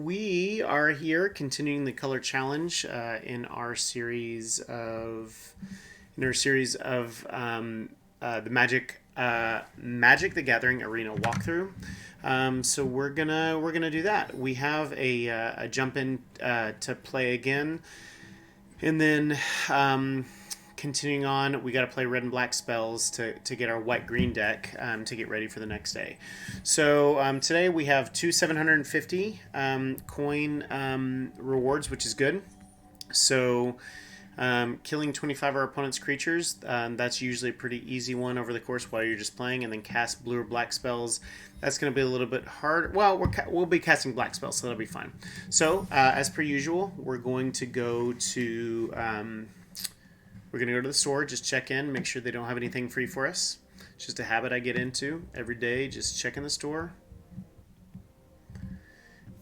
We are here continuing the color challenge in our series of the Magic the Gathering Arena walkthrough. So we're gonna do that. We have a jump in to play again, and then continuing on, we got to play red and black spells to get our white green deck to get ready for the next day. So today we have two 750 coin rewards, which is good. So killing 25 of our opponent's creatures, that's usually a pretty easy one over the course while you're just playing, and then cast blue or black spells. That's going to be a little bit hard. Well, we'll be casting black spells, so that'll be fine. So as per usual, we're going to go to the store, just check in, make sure they don't have anything free for us. It's just a habit I get into every day, just checking the store.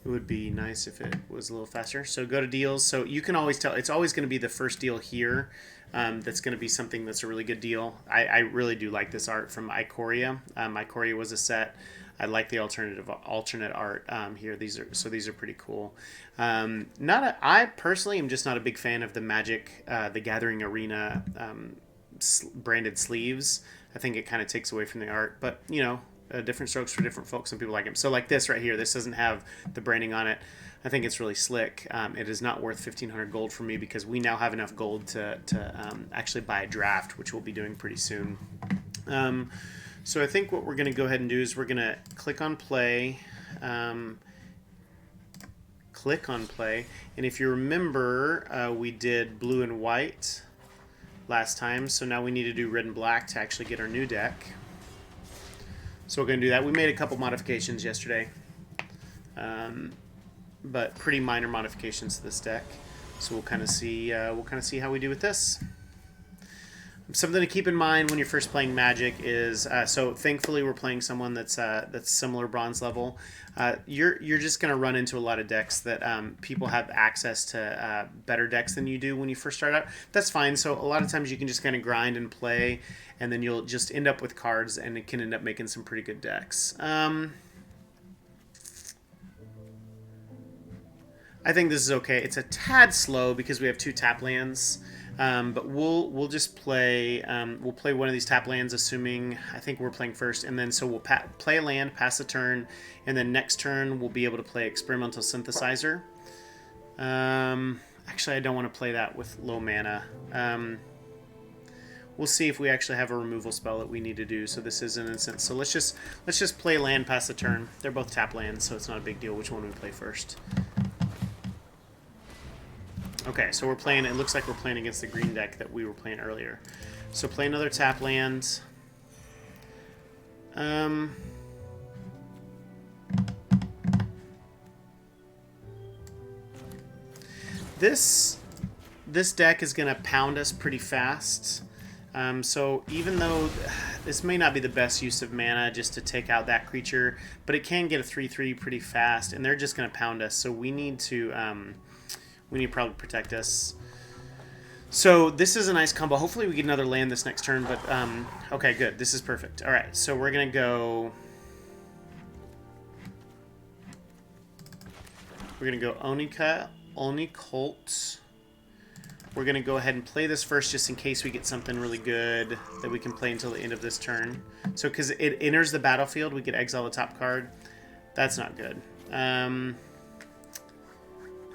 It would be nice if it was a little faster. So go to deals. So you can always tell, it's always going to be the first deal here. That's going to be something that's a really good deal. I really do like this art from Ikoria. Ikoria was a set. I like the alternate art here. These are pretty cool. I personally am just not a big fan of the Magic the Gathering Arena branded sleeves. I think it kind of takes away from the art, but you know, different strokes for different folks. Some people like them. So like this right here, this doesn't have the branding on it. I think it's really slick. It is not worth 1,500 gold for me because we now have enough gold to actually buy a draft, which we'll be doing pretty soon. So I think what we're going to go ahead and do is we're going to click on play. And if you remember, we did blue and white last time, so now we need to do red and black to actually get our new deck. So we're going to do that. We made a couple modifications yesterday, but pretty minor modifications to this deck. So we'll kind of see how we do with this. Something to keep in mind when you're first playing Magic is so thankfully we're playing someone that's similar bronze level. You're just going to run into a lot of decks that people have access to better decks than you do when you first start out. That's fine. So a lot of times you can just kind of grind and play, and then you'll just end up with cards, and it can end up making some pretty good decks. I think this is okay. It's a tad slow because we have two tap lands. But we'll just play we'll play one of these tap lands, assuming I think we're playing first, and then so we'll play a land, pass a turn, and then next turn we'll be able to play Experimental Synthesizer. Actually, I don't want to play that with low mana. We'll see if we actually have a removal spell that we need to do. So this is an instance. So let's just play land, pass the turn. They're both tap lands, so it's not a big deal which one we play first. Okay, so we're playing, it looks like we're playing against the green deck that we were playing earlier. So play another tap land. This deck is going to pound us pretty fast. So even though this may not be the best use of mana just to take out that creature, but it can get a 3/3 pretty fast, and they're just going to pound us. So we need to... we need to probably protect us. So this is a nice combo. Hopefully we get another land this next turn, but okay, good. This is perfect. All right, so we're going to go... We're going to go Oni Colt. We're going to go ahead and play this first just in case we get something really good that we can play until the end of this turn. So because it enters the battlefield, we get exile the top card. That's not good.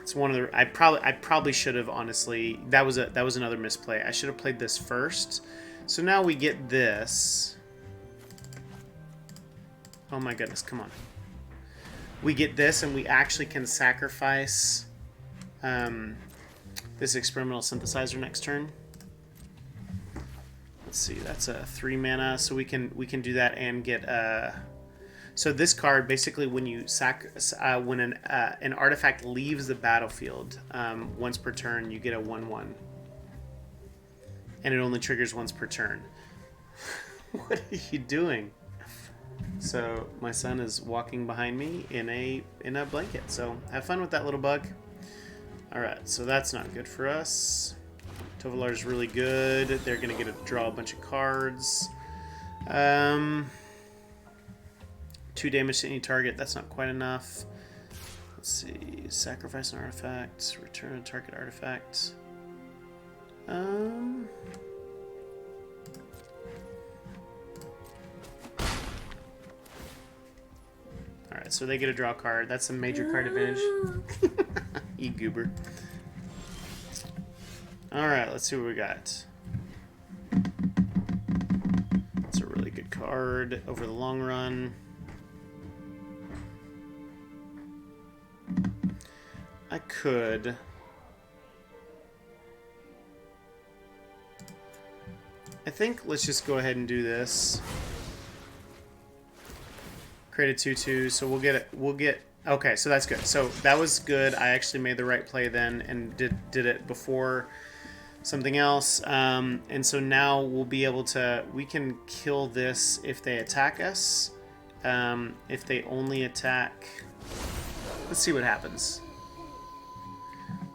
It's one of the I probably should have, honestly. That was another misplay. I should have played this first. So now we get this. Oh my goodness, come on. We get this, and we actually can sacrifice this Experimental Synthesizer next turn. Let's see, that's a 3 mana, so we can do that and get so this card, basically, when you when an artifact leaves the battlefield once per turn, you get a 1/1, and it only triggers once per turn. What are you doing? So my son is walking behind me in a blanket. So have fun with that little bug. All right, so that's not good for us. Tovolar's really good. They're gonna get to draw a bunch of cards. 2 damage to any target. That's not quite enough. Let's see. Sacrifice an artifact. Return a target artifact. Alright, so they get a draw card. That's a major card advantage. You goober. Alright, let's see what we got. It's a really good card over the long run. I could... I think let's just go ahead and do this. Create a 2/2, so we'll get it. We'll get... Okay, so that's good. So that was good. I actually made the right play then and did it before something else. And so now we'll be able to... We can kill this if they attack us. If they only attack... Let's see what happens.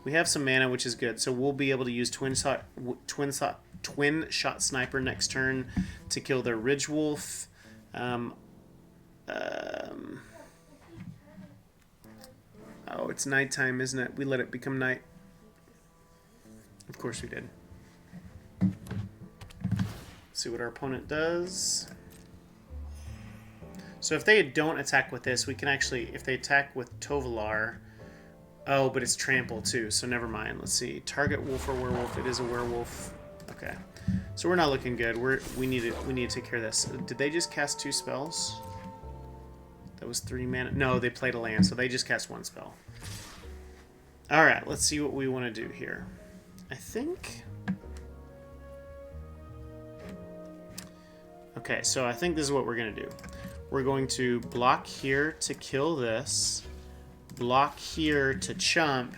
We have some mana, which is good. So we'll be able to use Twin Shot Sniper next turn to kill their Ridge Wolf. Oh, it's nighttime, isn't it? We let it become night. Of course we did. Let's see what our opponent does. So if they don't attack with this, we can actually, if they attack with Tovolar... Oh, but it's trample too, so never mind. Let's see. Target wolf or werewolf. It is a werewolf. Okay. So we're not looking good. We need to take care of this. Did they just cast 2 spells? That was 3 mana. No, they played a land, so they just cast 1 spell. Alright, let's see what we want to do here. I think... Okay, so I think this is what we're going to do. We're going to block here to kill this. Block here to chump,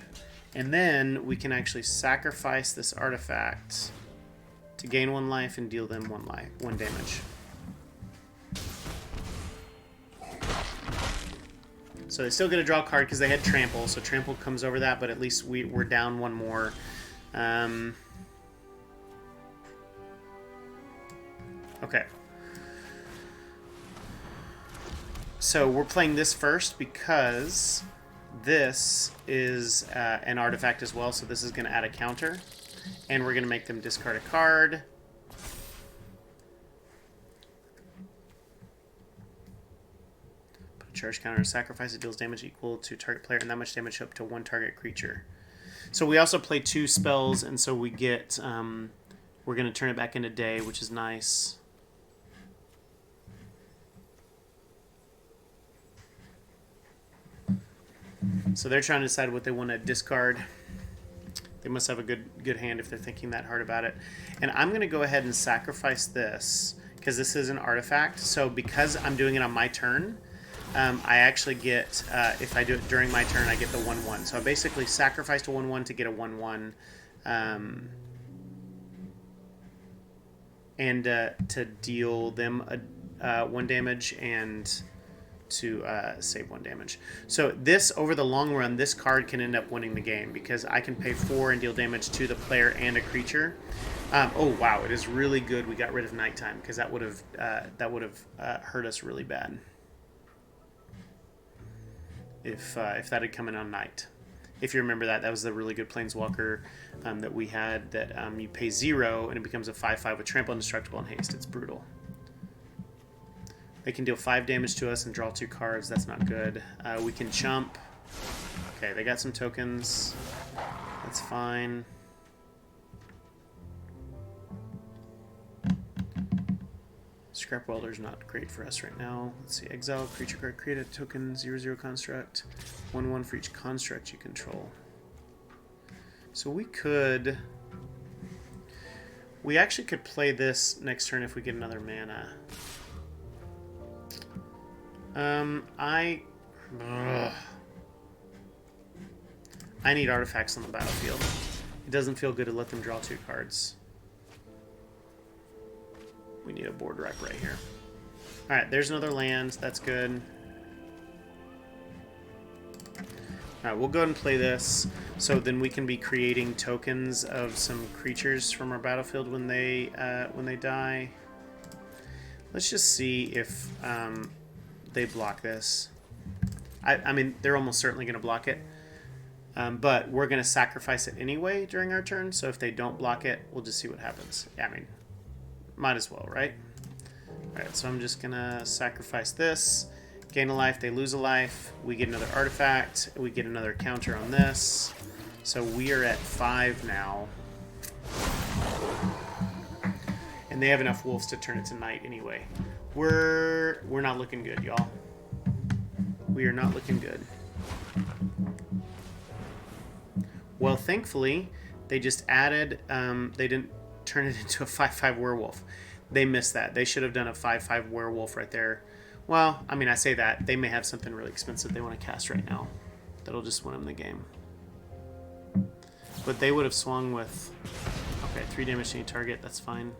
and then we can actually sacrifice this artifact to gain 1 life and deal them 1 damage. So they still get a draw card because they had trample, so trample comes over that, but at least we're down 1 more. Okay. So we're playing this first because this is an artifact as well, so this is going to add a counter. And we're going to make them discard a card. Put a charge counter, sacrifice, it deals damage equal to target player, and that much damage up to 1 target creature. So we also play 2 spells, and so we get... we're going to turn it back into day, which is nice. So they're trying to decide what they want to discard. They must have a good hand if they're thinking that hard about it. And I'm going to go ahead and sacrifice this because this is an artifact. So because I'm doing it on my turn, I actually get, if I do it during my turn, I get the 1/1. So I basically sacrificed a 1/1 to get a 1/1. And to deal them 1 damage and... to save 1 damage. So this, over the long run, this card can end up winning the game because I can pay 4 and deal damage to the player and a creature. Oh wow, it is really good we got rid of nighttime because that would have hurt us really bad if that had come in on night. If you remember that was the really good planeswalker that we had that you pay 0 and it becomes a 5/5 with trample, indestructible, and haste. It's brutal. They can deal 5 damage to us and draw 2 cards. That's not good. We can chump. Okay, they got some tokens. That's fine. Scrap Welder's not great for us right now. Let's see. Exile creature card. Create a token 0/0 construct. 1/1 for each construct you control. So we could... We actually could play this next turn if we get another mana. I need artifacts on the battlefield. It doesn't feel good to let them draw 2 cards. We need a board rep right here. Alright, there's another land. That's good. Alright, we'll go ahead and play this. So then we can be creating tokens of some creatures from our battlefield when they die. Let's just see if... they block this. I mean, they're almost certainly going to block it. But we're going to sacrifice it anyway during our turn. So if they don't block it, we'll just see what happens. Yeah, I mean, might as well, right? All right, so I'm just going to sacrifice this. Gain a life, they lose a life. We get another artifact. We get another counter on this. So we are at 5 now. And they have enough wolves to turn it to night anyway. We're not looking good, y'all. We are not looking good. Well, thankfully, they just added, they didn't turn it into a 5/5 werewolf. They missed that. They should have done a 5/5 werewolf right there. Well, I mean, I say that. They may have something really expensive they want to cast right now. That'll just win them the game. But they would have swung with... Okay, 3 damage to any target. That's fine.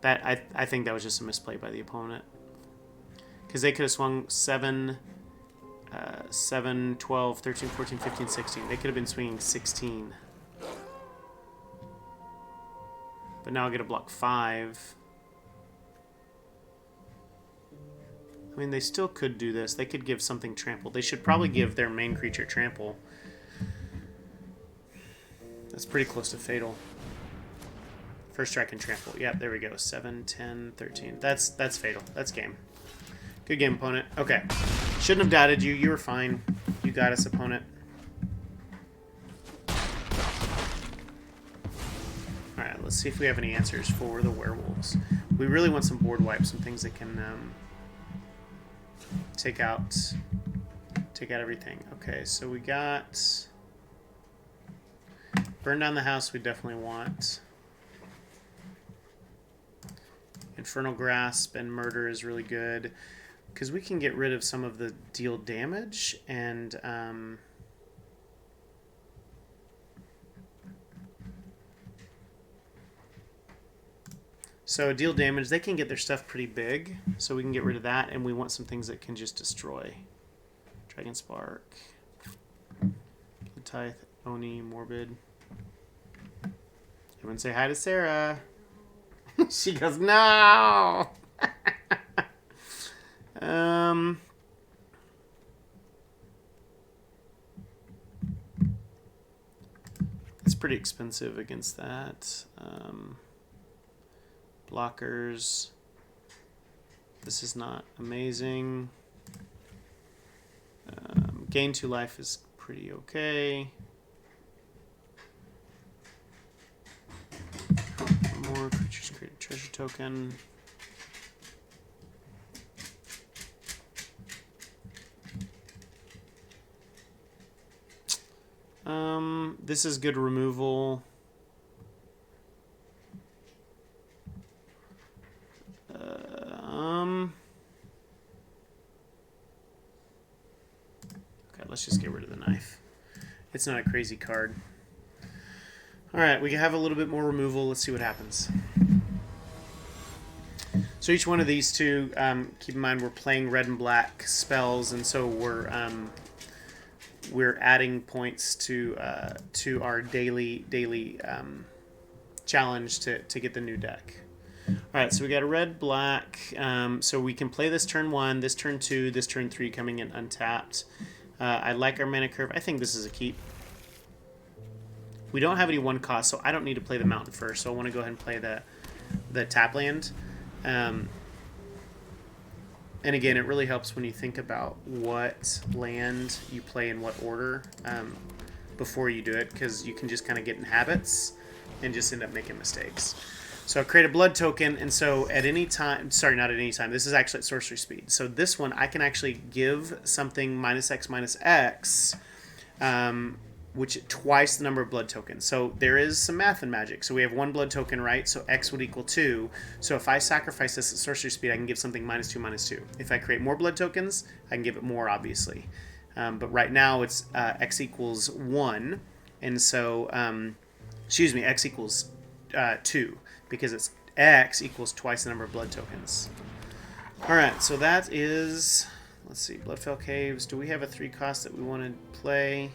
That I think that was just a misplay by the opponent. Because they could have swung 7, 12, 13, 14, 15, 16. They could have been swinging 16. But now I get to block 5. I mean, they still could do this. They could give something trample. They should probably give their main creature trample. That's pretty close to fatal. First strike and trample. Yep, there we go. 7, 10, 13. That's fatal. That's game. Good game, opponent. Okay. Shouldn't have doubted you. You were fine. You got us, opponent. Alright, let's see if we have any answers for the werewolves. We really want some board wipes, some things that can take out everything. Okay, so we got... Burn down the house we definitely want. Infernal Grasp and Murder is really good. Because we can get rid of some of the deal damage and... So deal damage, they can get their stuff pretty big. So we can get rid of that. And we want some things that can just destroy. Dragon Spark. Tithe, Oni, Morbid. Everyone say hi to Sarah. She goes, no! It's pretty expensive against that. Blockers. This is not amazing. Gain 2 life is pretty okay. More creatures create a treasure token. This is good removal. Okay, let's just get rid of the knife. It's not a crazy card. Alright, we have a little bit more removal. Let's see what happens. So each one of these two, keep in mind we're playing red and black spells, and so we're adding points to our daily challenge to get the new deck. Alright, so we got a red, black, so we can play this turn 1, this turn 2, this turn 3 coming in untapped. I like our mana curve. I think this is a keep. We don't have any 1 cost, so I don't need to play the mountain first, so I want to go ahead and play the tap land. And again, it really helps when you think about what land you play in what order before you do it, because you can just kind of get in habits and just end up making mistakes. So I create a blood token, and so at any time, sorry, not at any time, this is actually at sorcery speed. So this one, I can actually give something -X, which twice the number of blood tokens. So there is some math in Magic. So we have 1 blood token, right? So X would equal 2. So if I sacrifice this at sorcery speed, I can give something -2, -2. If I create more blood tokens, I can give it more, obviously. But right now it's X equals 1. And so, excuse me, X equals 2. Because it's X equals twice the number of blood tokens. Alright, so that is... Let's see, Bloodfell Caves. Do we have a 3 cost that we want to play?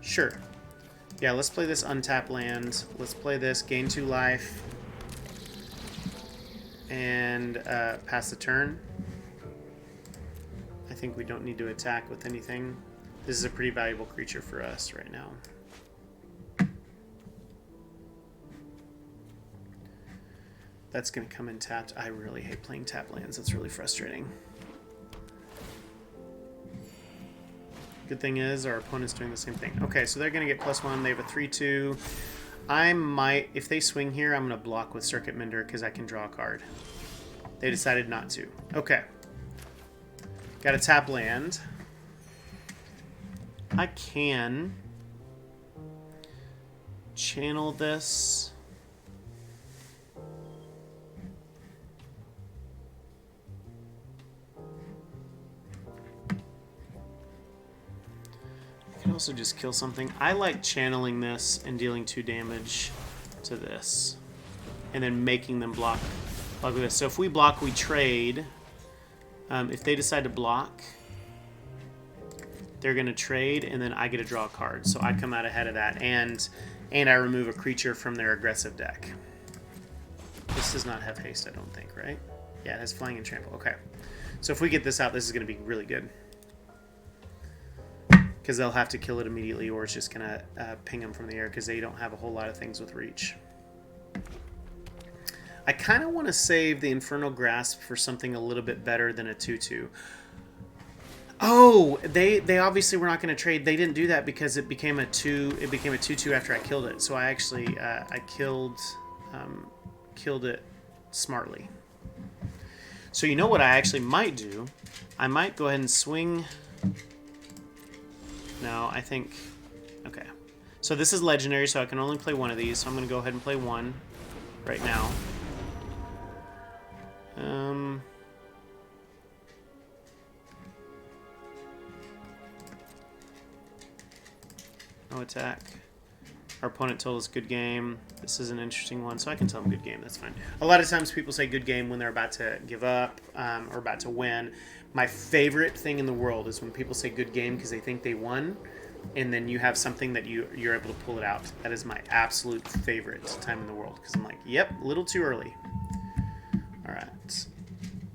Sure. Yeah, let's play this untap land. Let's play this, gain 2 life. And pass the turn. I think think we don't need to attack with anything. This is a pretty valuable creature for us right now. That's going to come in tapped. I really hate playing tap lands. That's really frustrating. Good thing is our opponent's doing the same thing. Okay, so they're going to get +1. They have a 3/2. I might, if they swing here, I'm going to block with Circuit Mender because I can draw a card. They decided not to. Okay. Got a tap land. I can channel this. I can also just kill something. I like channeling this and dealing 2 damage to this. And then making them block with this. So if we block, we trade. If they decide to block, they're going to trade, and then I get to draw a card. So I come out ahead of that, and I remove a creature from their aggressive deck. This does not have haste, I don't think, right? Yeah, it has flying and trample. Okay. So if we get this out, this is going to be really good. Because they'll have to kill it immediately, or it's just going to ping them from the air, because they don't have a whole lot of things with reach. I kind of want to save the Infernal Grasp for something a little bit better than a 2/2. Oh, they obviously were not going to trade. They didn't do that because it became a 2. It became a 2/2 after I killed it. So I actually I killed it smartly. So you know what I actually might do? I might go ahead and swing. No, I think. Okay. So this is legendary, so I can only play one of these. So I'm going to go ahead and play one right now. No attack. Our opponent told us good game. This is an interesting one, so I can tell them good game. That's fine. A lot of times people say good game when they're about to give up or about to win. My favorite thing in the world is when people say good game because they think they won, and then you have something that you're able to pull it out. That is my absolute favorite time in the world because I'm like, yep, a little too early. All right.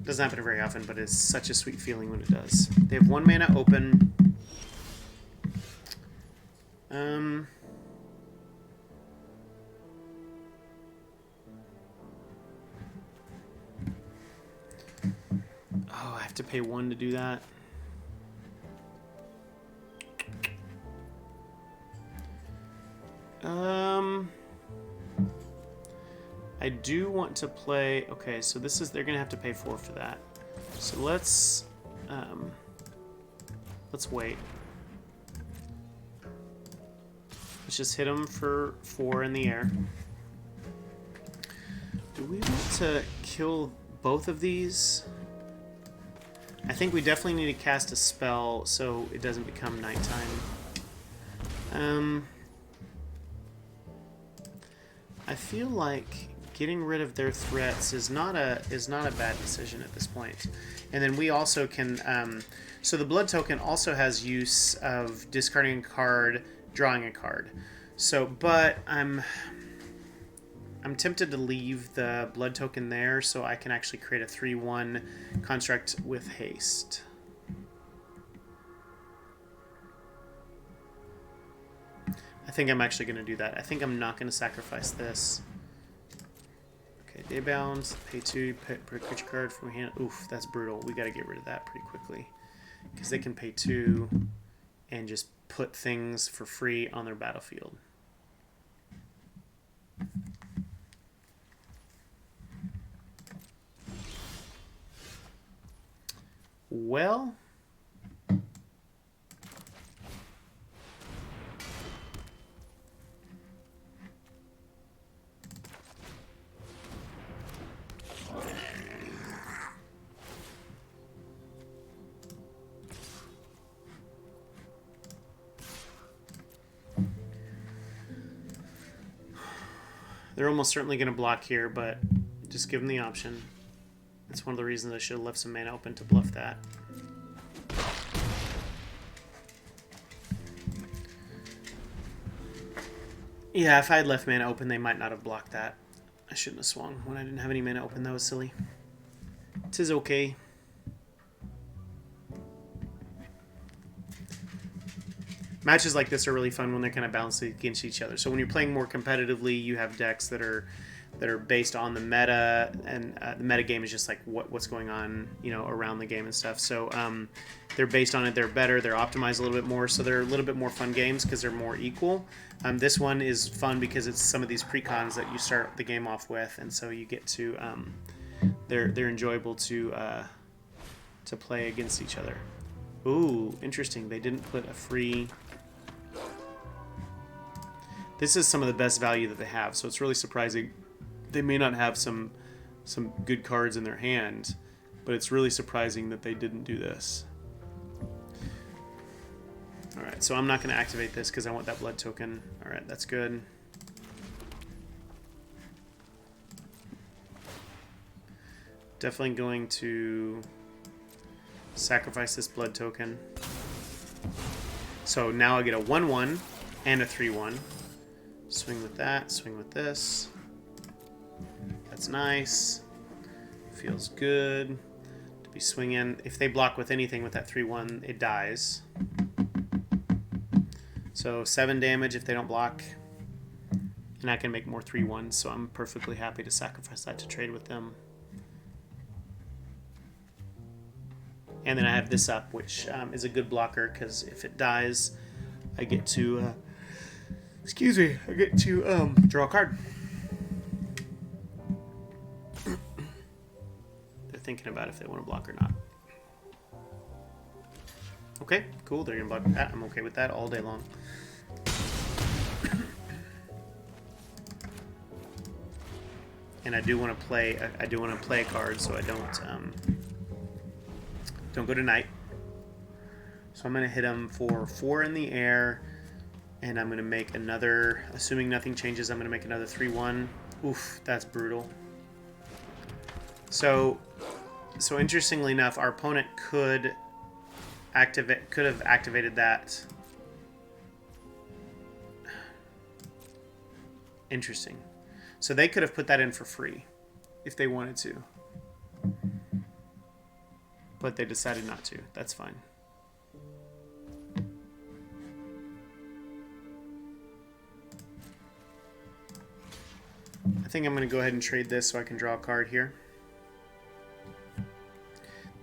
Doesn't happen very often, but it's such a sweet feeling when it does. They have 1 mana open. Oh, I have to pay 1 to do that. I do want to play. Okay, so this is, they're gonna have to pay 4 for that. So let's wait. Let's just hit them for 4 in the air. Do we want to kill both of these? I think we definitely need to cast a spell so it doesn't become nighttime. I feel like getting rid of their threats is not a bad decision at this point. And then we also can. So the blood token also has use of discarding a card, drawing a card. So, but I'm tempted to leave the blood token there so I can actually create a 3/1 construct with haste. I think I'm actually going to do that. I think I'm not going to sacrifice this. Okay, Daybound, pay 2, put a creature card from hand. Oof, that's brutal. We got to get rid of that pretty quickly. Because they can pay 2 and just put things for free on their battlefield. Well, they're almost certainly going to block here, but just give them the option. That's one of the reasons I should have left some mana open to bluff that. Yeah, if I had left mana open, they might not have blocked that. I shouldn't have swung when I didn't have any mana open. That was silly. 'Tis okay. matches like this are really fun when they're kind of balanced against each other. So when you're playing more competitively, you have decks that are based on the meta, and the meta game is just like what's going on, you know, around the game and stuff. So they're based on it. They're better. They're optimized a little bit more. So they're a little bit more fun games because they're more equal. This one is fun because it's some of these precons that you start the game off with, and so you get to they're enjoyable to play against each other. Ooh, interesting. They didn't put a free. This is some of the best value that they have, so it's really surprising. They may not have some good cards in their hand, but it's really surprising that they didn't do this. Alright, so I'm not going to activate this because I want that blood token. Alright, that's good. Definitely going to sacrifice this blood token. So now I get a 1/1 and a 3/1. Swing with that, swing with this. That's nice. Feels good to be swinging. If they block with anything with that 3/1, it dies. So 7 damage if they don't block. And I can make more 3/1s, so I'm perfectly happy to sacrifice that to trade with them. And then I have this up, which is a good blocker, because if it dies, I get to... excuse me, I get to draw a card. They're thinking about if they want to block or not. Okay, cool, they're going to block that. I'm okay with that all day long. And I do want to play a card so I don't go to night. So I'm going to hit him for 4 in the air, and I'm going to make another, assuming nothing changes, I'm going to make another 3/1. Oof, that's brutal. So interestingly enough, our opponent could have activated that. Interesting. So they could have put that in for free if they wanted to. But they decided not to. That's fine. I think I'm going to go ahead and trade this so I can draw a card here.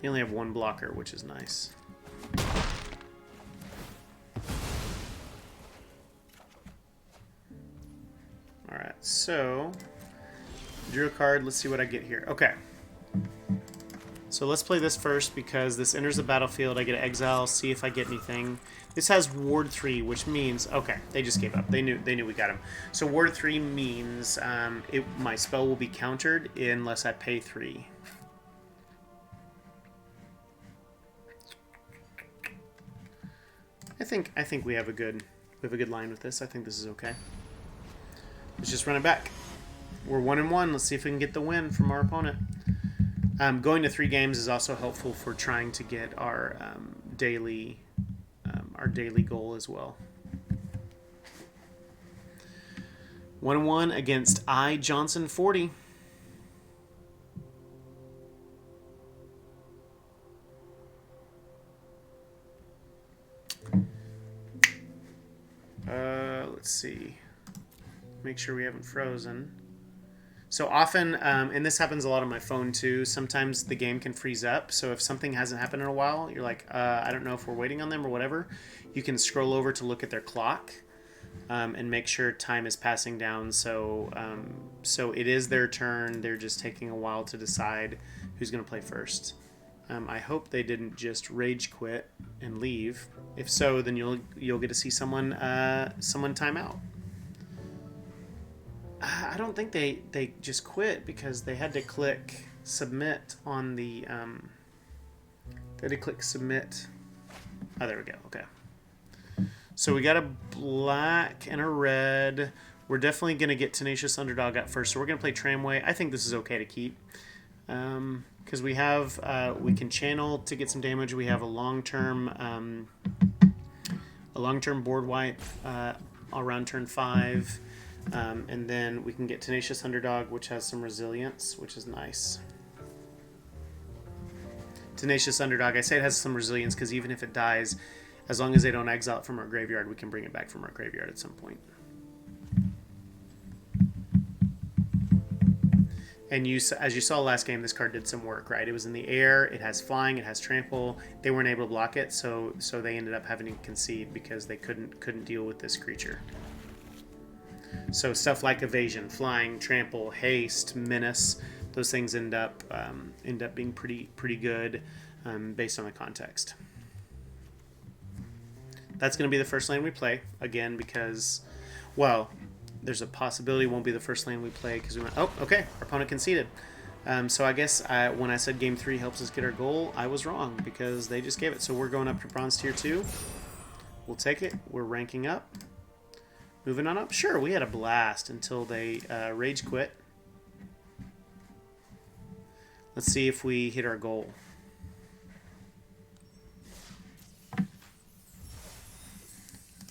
They only have 1 blocker, which is nice. Alright, so drew a card. Let's see what I get here. Okay. So let's play this first because this enters the battlefield. I get to exile, see if I get anything. This has Ward 3, which means... Okay, they just gave up. They knew we got him. So Ward 3 means my spell will be countered unless I pay 3. I think we have a good line with this. I think this is okay. Let's just run it back. We're 1-1. Let's see if we can get the win from our opponent. Going to 3 games is also helpful for trying to get our daily goal as well. 1-1 against I Johnson 40. Let's see. Make sure we haven't frozen. So often, and this happens a lot on my phone too, sometimes the game can freeze up. So if something hasn't happened in a while, you're like, I don't know if we're waiting on them or whatever. You can scroll over to look at their clock and make sure time is passing down. So it is their turn. They're just taking a while to decide who's going to play first. I hope they didn't just rage quit and leave. If so, then you'll get to see someone time out. I don't think they just quit because they had to click submit on the they had to click submit. Oh, there we go. Okay. So we got a black and a red. We're definitely going to get Tenacious Underdog out first. So we're going to play Tramway. I think this is okay to keep. Because we have we can channel to get some damage. We have a long-term board wipe around turn 5. And then we can get Tenacious Underdog, which has some resilience, which is nice. Tenacious Underdog, I say it has some resilience because even if it dies, As long as they don't exile it from our graveyard, we can bring it back from our graveyard at some point. And as you saw last game, this card did some work, right? It was in the air, it has flying, it has trample. They weren't able to block it, so they ended up having to concede because they couldn't deal with this creature. So stuff like evasion, flying, trample, haste, menace, those things end up being pretty good based on the context. That's going to be the first lane we play again because, well, there's a possibility it won't be the first lane we play because we went, oh, okay, our opponent conceded. So I guess when I said Game 3 helps us get our goal, I was wrong because they just gave it. So we're going up to Bronze Tier 2. We'll take it. We're ranking up. Moving on up. Sure, we had a blast until they rage quit. Let's see if we hit our goal.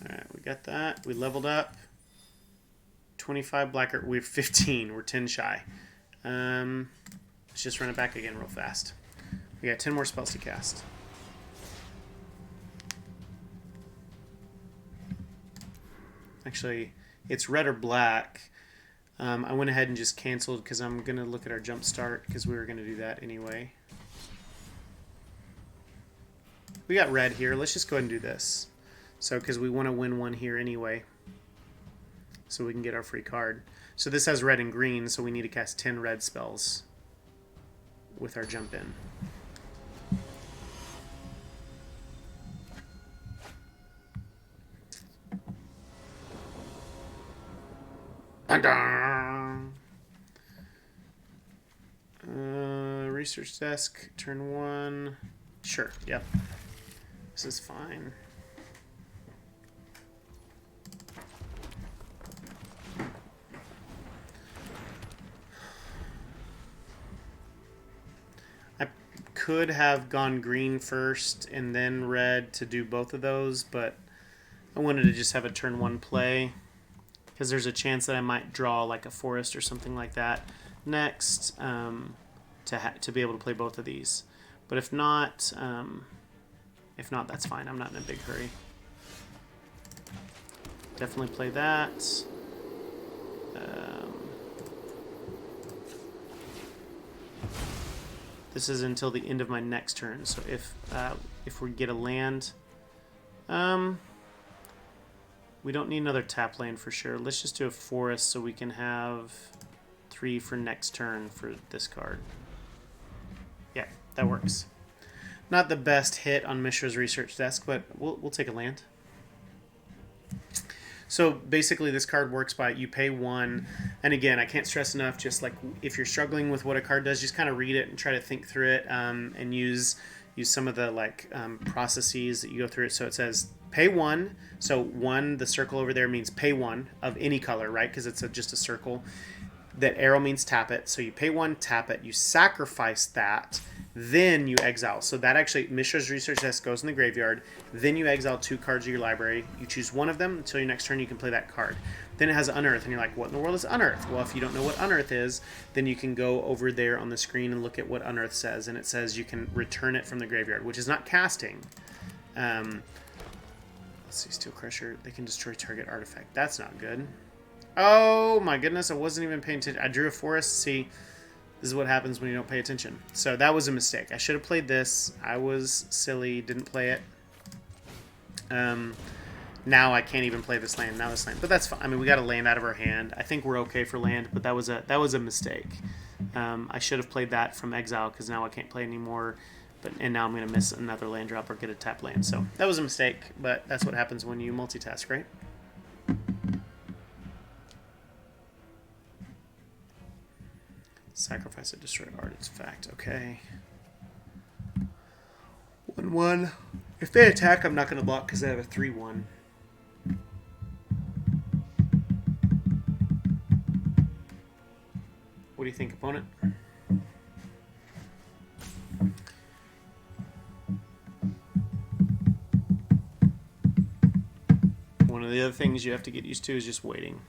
Alright, we got that. We leveled up. 25 blacker. We're 15. We're 10 shy. Let's just run it back again real fast. We got 10 more spells to cast. Actually, it's red or black. I went ahead and just canceled because I'm going to look at our jump start because we were going to do that anyway. We got red here. Let's just go ahead and do this. So, because we want to win one here anyway. So we can get our free card. So this has red and green, so we need to cast 10 red spells with our jump in. Research desk, turn 1. Sure, yep. This is fine. I could have gone green first and then red to do both of those, but I wanted to just have a turn 1 play because there's a chance that I might draw like a forest or something like that next to be able to play both of these. But if not, that's fine. I'm not in a big hurry. Definitely play that. This is until the end of my next turn. So if we get a land, we don't need another tap land for sure. Let's just do a forest so we can have 3 for next turn for this card. Yeah, that works. Not the best hit on Mishra's research desk, but we'll take a land. So basically this card works by you pay 1, and again, I can't stress enough, just like if you're struggling with what a card does, just kind of read it and try to think through it, and use some of the processes that you go through it. So it says pay 1, so 1, the circle over there means pay 1 of any color, right? Because it's just a circle. That arrow means tap it, so you pay 1, tap it, you sacrifice that, then you exile. So that actually, Mishra's Research Desk goes in the graveyard, then you exile 2 cards of your library, you choose one of them, until your next turn you can play that card. Then it has Unearth, and you're like, what in the world is Unearth? Well, if you don't know what Unearth is, then you can go over there on the screen and look at what Unearth says, and it says you can return it from the graveyard, which is not casting. Let's see, Steel Crusher, they can destroy target artifact. That's not good. Oh my goodness, I wasn't even paying attention. I drew a forest. See, this is what happens when you don't pay attention. So that was a mistake. I should have played this. I was silly, didn't play it. Now I can't even play this land. Now this land, but that's fine. I mean, we got a land out of our hand. I think we're okay for land, but that was a mistake. I should have played that from exile because now I can't play anymore. And now I'm gonna miss another land drop or get a tap land. So that was a mistake, but that's what happens when you multitask, right? Sacrifice a destroy artifact. Okay. 1/1. If they attack, I'm not going to block because I have a 3/1. What do you think, opponent? One of the other things you have to get used to is just waiting.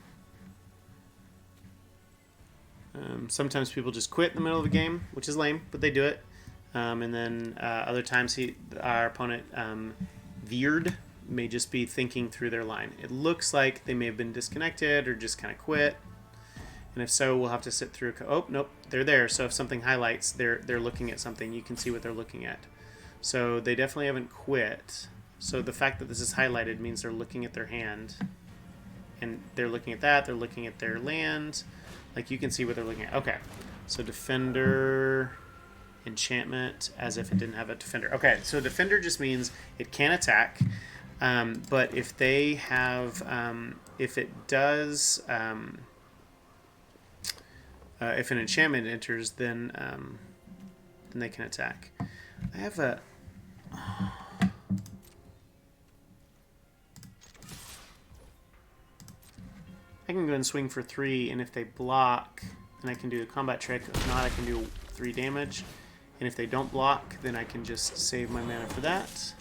Sometimes people just quit in the middle of the game, which is lame, but they do it. And then other times our opponent veered, may just be thinking through their line. It looks like they may have been disconnected or just kind of quit. And if so, we'll have to sit through. Oh, nope, they're there. So if something highlights, they're looking at something. You can see what they're looking at. So they definitely haven't quit. So the fact that this is highlighted means they're looking at their hand. And they're looking at that. They're looking at their land. Like, you can see what they're looking at. Okay. So Defender, Enchantment, as if it didn't have a Defender. Okay, so Defender just means it can attack. But if they have, if it does, if an enchantment enters, then they can attack. I have a... I can go and swing for 3, and if they block, then I can do a combat trick. If not, I can do 3 damage. And if they don't block, then I can just save my mana for that.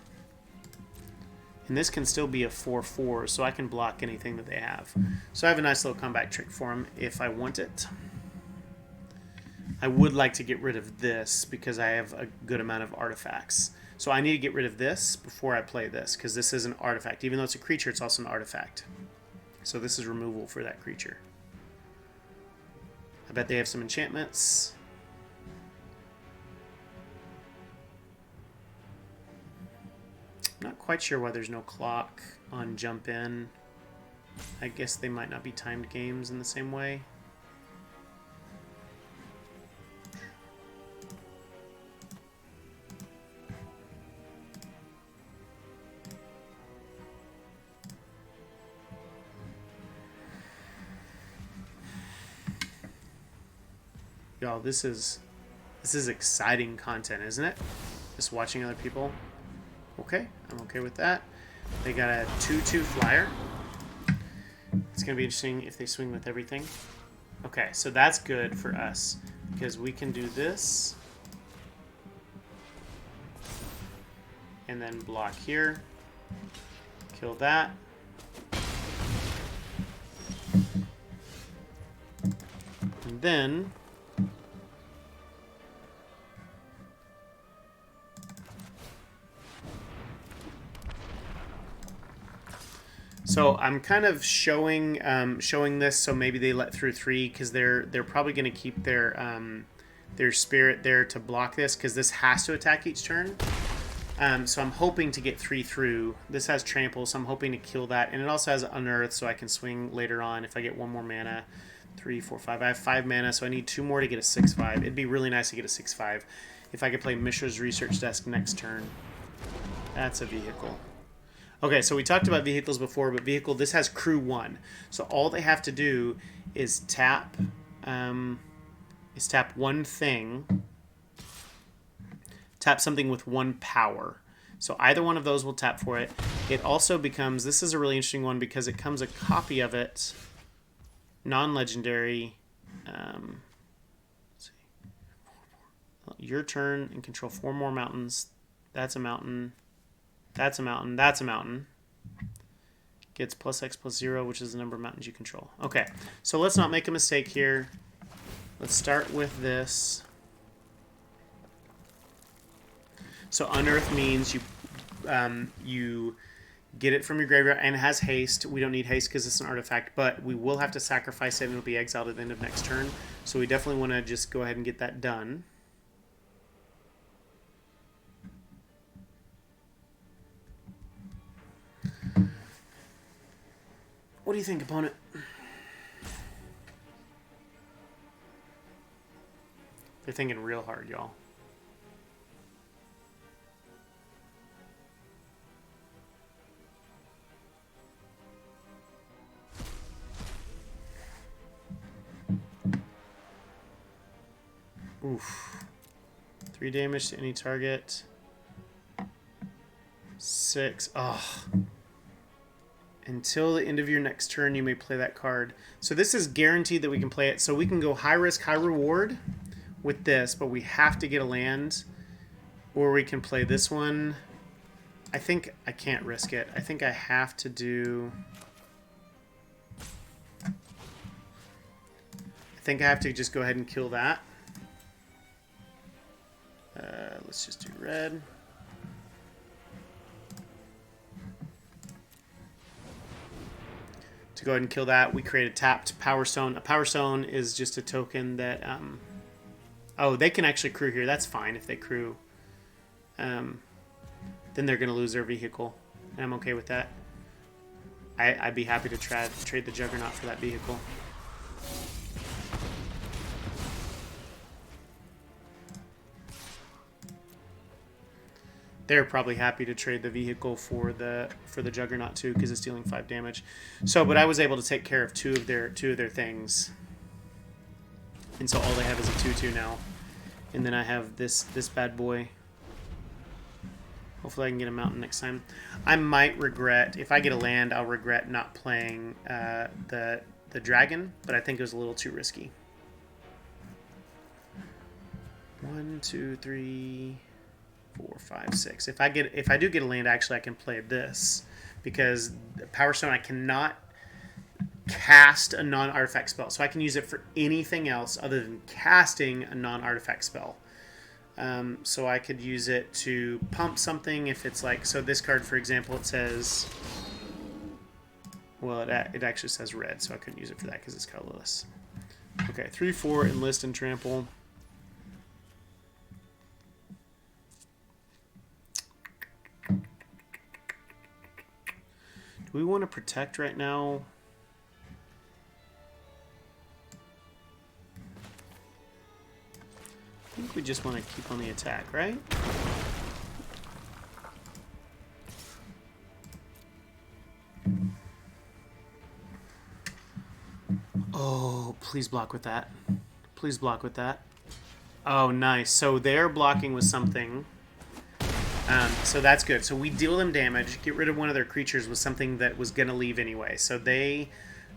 And this can still be a 4/4, so I can block anything that they have. So I have a nice little combat trick for them if I want it. I would like to get rid of this because I have a good amount of artifacts. So I need to get rid of this before I play this, because this is an artifact. Even though it's a creature, it's also an artifact. So this is removal for that creature. I bet they have some enchantments. I'm not quite sure why there's no clock on jump in. I guess they might not be timed games in the same way. Y'all, this is exciting content, isn't it? Just watching other people. Okay, I'm okay with that. They got a 2/2 flyer. It's going to be interesting if they swing with everything. Okay, so that's good for us because we can do this. And then block here. Kill that. And then... So I'm kind of showing this, so maybe they let through 3 because they're probably going to keep their spirit there to block this because this has to attack each turn. So I'm hoping to get 3 through. This has trample, so I'm hoping to kill that, and it also has unearth, so I can swing later on if I get 1 more mana. 3, 4, 5. I have 5 mana, so I need 2 more to get a 6/5. It'd be really nice to get a 6/5 if I could play Mishra's Research Desk next turn. That's a vehicle. Okay, so we talked about vehicles before, but vehicle, this has crew 1. So all they have to do is tap one thing, tap something with 1 power. So either one of those will tap for it. It also becomes, this is a really interesting one because it comes a copy of it, non-legendary. Let's see. Your turn and control 4 more mountains. That's a mountain. That's a mountain. That's a mountain. Gets +X+0, which is the number of mountains you control. Okay, so let's not make a mistake here. Let's start with this. So unearth means you get it from your graveyard, and it has haste. We don't need haste because it's an artifact, but we will have to sacrifice it, and it'll be exiled at the end of next turn. So we definitely want to just go ahead and get that done. What do you think, opponent? They're thinking real hard, y'all. Oof. 3 damage to any target. 6. Oh. Until the end of your next turn, you may play that card. So this is guaranteed that we can play it. So we can go high risk, high reward with this, but we have to get a land. Or we can play this one. I think I can't risk it. I think I have to do... I think I have to just go ahead and kill that. Let's just do red. to go ahead and kill that. We create a tapped Power Stone. A Power Stone is just a token that... oh, they can actually crew here. That's fine if they crew. Then they're going to lose their vehicle. And I'm okay with that. I'd be happy to trade the Juggernaut for that vehicle. They're probably happy to trade the vehicle for the Juggernaut too, because it's dealing 5 damage. So, but I was able to take care of two of their things, and so all they have is a 2/2 now. And then I have this bad boy. Hopefully I can get a mountain next time. I might regret, if I get a land, I'll regret not playing the dragon, but I think it was a little too risky. 1, 2, 3, 4, 5, 6. If I do get a land, actually I can play this, because Power Stone, I cannot cast a non-artifact spell, so I can use it for anything else other than casting a non-artifact spell. So I could use it to pump something if it's like, so this card, for example, it says, well, it actually says red, so I couldn't use it for that because it's colorless. Okay, 3, 4, enlist and trample. Do we want to protect right now? I think we just want to keep on the attack, right? Oh, please block with that. Please block with that. Oh, nice. So they're blocking with something. So that's good. So we deal them damage, get rid of one of their creatures with something that was going to leave anyway. So they...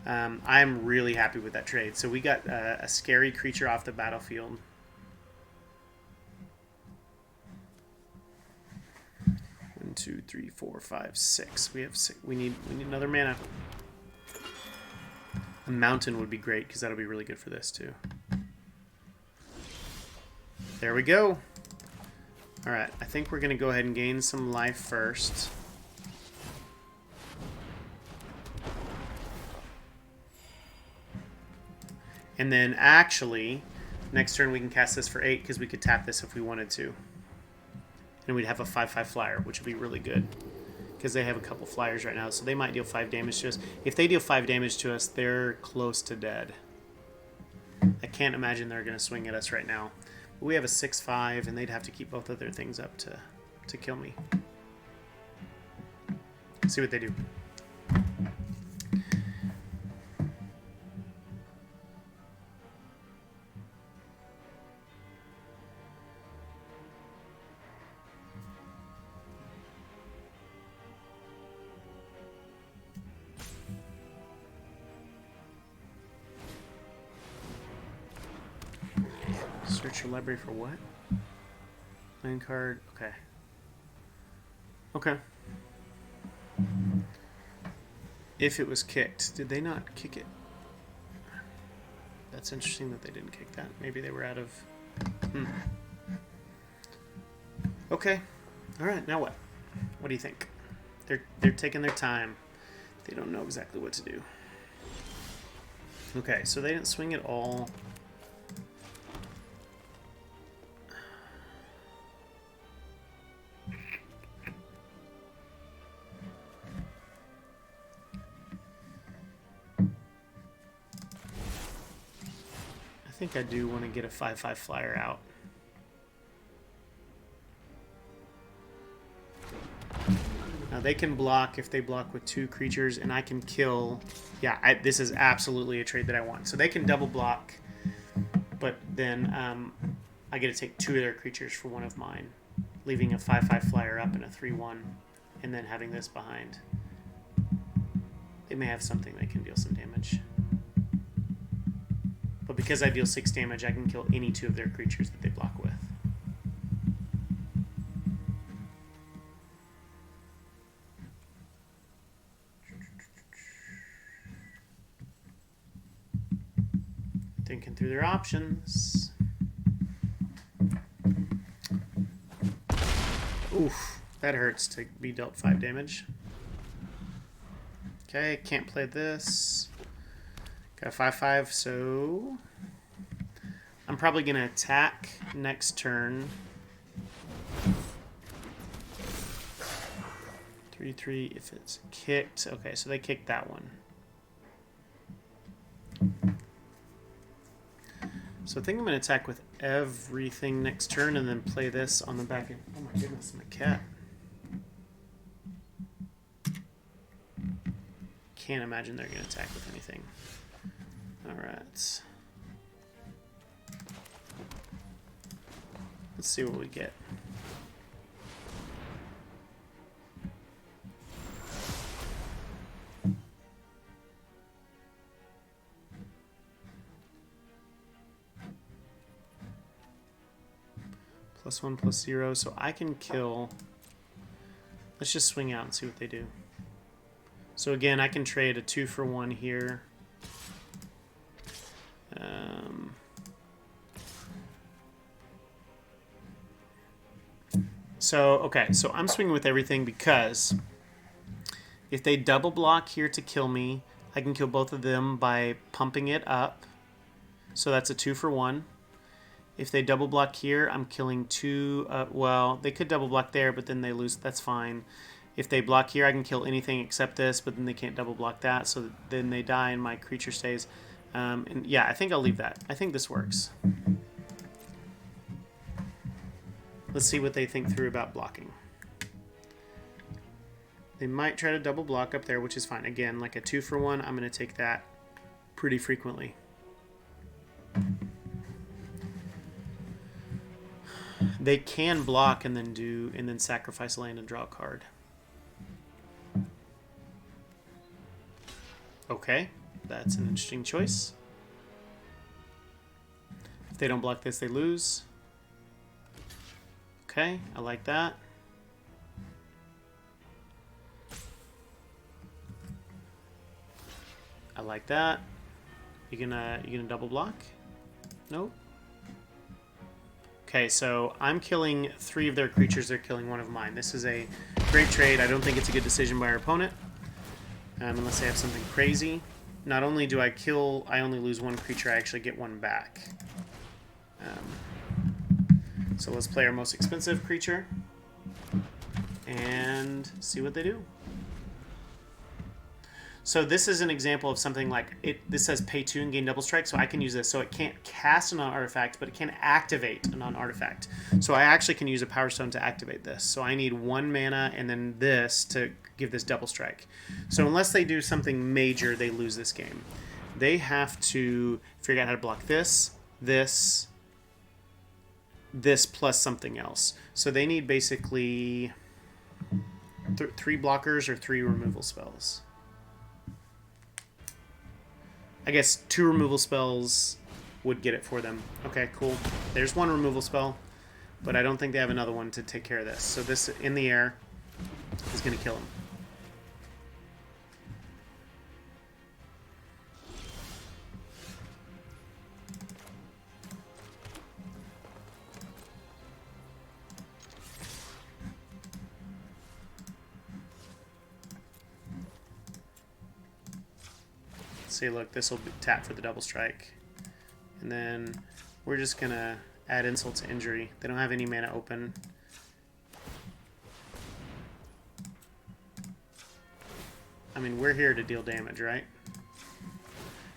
I'm really happy with that trade. So we got a scary creature off the battlefield. 1, 2, 3, 4, 5, 6. We have 6. We need another mana. A mountain would be great because that'll be really good for this too. There we go. All right, I think we're going to go ahead and gain some life first. And then actually, next turn we can cast this for 8 because we could tap this if we wanted to. And we'd have a 5/5 flyer, which would be really good. Because they have a couple flyers right now, so they might deal 5 damage to us. If they deal 5 damage to us, they're close to dead. I can't imagine they're going to swing at us right now. But we have a 6/5, and they'd have to keep both of their things up to kill me. Let's see what they do. Search your library for what? Land card. Okay. Okay. If it was kicked, did they not kick it? That's interesting that they didn't kick that. Maybe they were out of... Okay. All right. Now what? What do you think? They're taking their time. They don't know exactly what to do. Okay. So they didn't swing at all. I think I do want to get a 5/5 flyer out. Now they can block if they block with 2 creatures, and I can kill. Yeah, this is absolutely a trade that I want. So they can double block, but then I get to take 2 of their creatures for 1 of mine, leaving a 5/5 flyer up and a 3/1, and then having this behind. They may have something that can deal some damage. But because I deal 6 damage, I can kill any 2 of their creatures that they block with. Thinking through their options. Oof, that hurts to be dealt 5 damage. Okay, can't play this. Got a 5/5, so I'm probably going to attack next turn. 3/3 if it's kicked. Okay, so they kicked that one. So I think I'm going to attack with everything next turn and then play this on the back end. Oh my goodness, my cat. Can't imagine they're going to attack with anything. Alright. Let's see what we get. +1 +0, so I can kill. Let's just swing out and see what they do. So again, I can trade a 2-for-1 here. Okay, so I'm swinging with everything because if they double block here to kill me, I can kill both of them by pumping it up. So that's a 2-for-1. If they double block here, I'm killing two. Well, they could double block there, but then they lose. That's fine. If they block here, I can kill anything except this, but then they can't double block that. So then they die and my creature stays. And yeah, I think I'll leave that. I think this works. Let's see what they think through about blocking. They might try to double block up there, which is fine. Again, like a 2-for-1, I'm going to take that pretty frequently. They can block and then sacrifice land and draw a card. Okay, that's an interesting choice. If they don't block this, they lose. Okay, I like that. I like that. You gonna double block? Nope. Okay, so I'm killing 3 of their creatures. They're killing 1 of mine. This is a great trade. I don't think it's a good decision by our opponent. Unless they have something crazy. Not only do I kill, I only lose 1 creature, I actually get 1 back. So let's play our most expensive creature and see what they do. So this is an example of something like this says pay 2 and gain double strike, so I can use this. So it can't cast a non-artifact, but it can activate a non-artifact. So I actually can use a Power Stone to activate this. So I need 1 mana and then this to give this double strike. So unless they do something major, they lose this game. They have to figure out how to block this, this plus something else. So they need basically 3 blockers or 3 removal spells. I guess 2 removal spells would get it for them. Okay, cool. There's 1 removal spell, but I don't think they have another one to take care of this. So this in the air is going to kill him. See, look, this will tap for the double strike. And then we're just going to add insult to injury. They don't have any mana open. I mean, we're here to deal damage, right?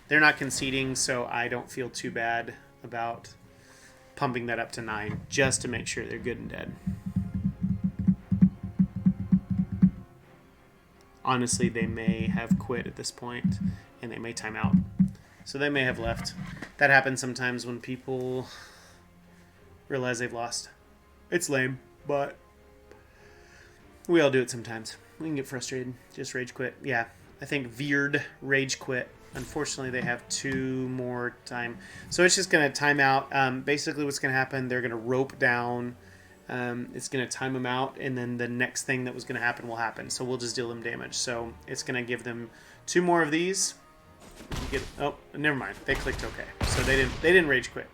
They're not conceding, so I don't feel too bad about pumping that up to 9 just to make sure they're good and dead. Honestly, they may have quit at this point, and they may time out. So they may have left. That happens sometimes when people realize they've lost. It's lame, but we all do it sometimes. We can get frustrated. Just rage quit. Yeah, I think veered rage quit. Unfortunately, they have 2 more time. So it's just going to time out. Basically, what's going to happen, they're going to rope down. It's going to time them out, and then the next thing that was going to happen will happen. So we'll just deal them damage. So it's going to give them 2 more of these. Oh, never mind. They clicked OK. So they didn't rage quit.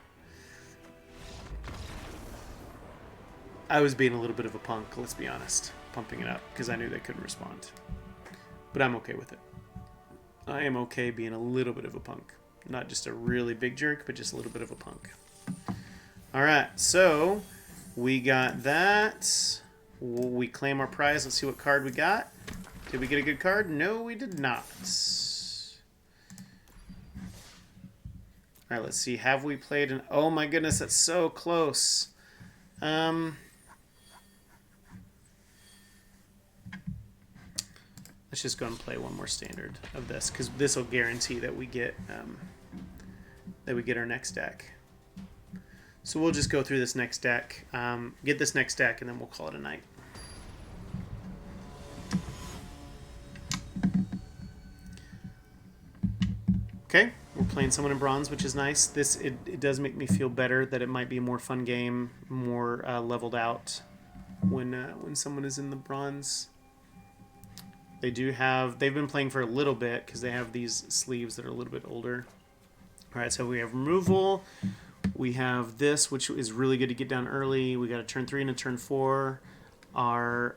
I was being a little bit of a punk, let's be honest, pumping it up because I knew they couldn't respond. But I'm okay with it. I am okay being a little bit of a punk. Not just a really big jerk, but just a little bit of a punk. All right, so we got that. We claim our prize. Let's see what card we got. Did we get a good card? No, we did not. All right, let's see. Have we played an... Oh my goodness, that's so close. Let's just go and play one more standard of this, because this will guarantee that we get our next deck. So we'll just go through this next deck, get this next deck, and then we'll call it a night. Okay, we're playing someone in bronze, which is nice. It does make me feel better that it might be a more fun game, more leveled out when someone is in the bronze. They've been playing for a little bit because they have these sleeves that are a little bit older. All right, so we have removal. We have this, which is really good to get down early. We got a turn 3 and a turn 4. Our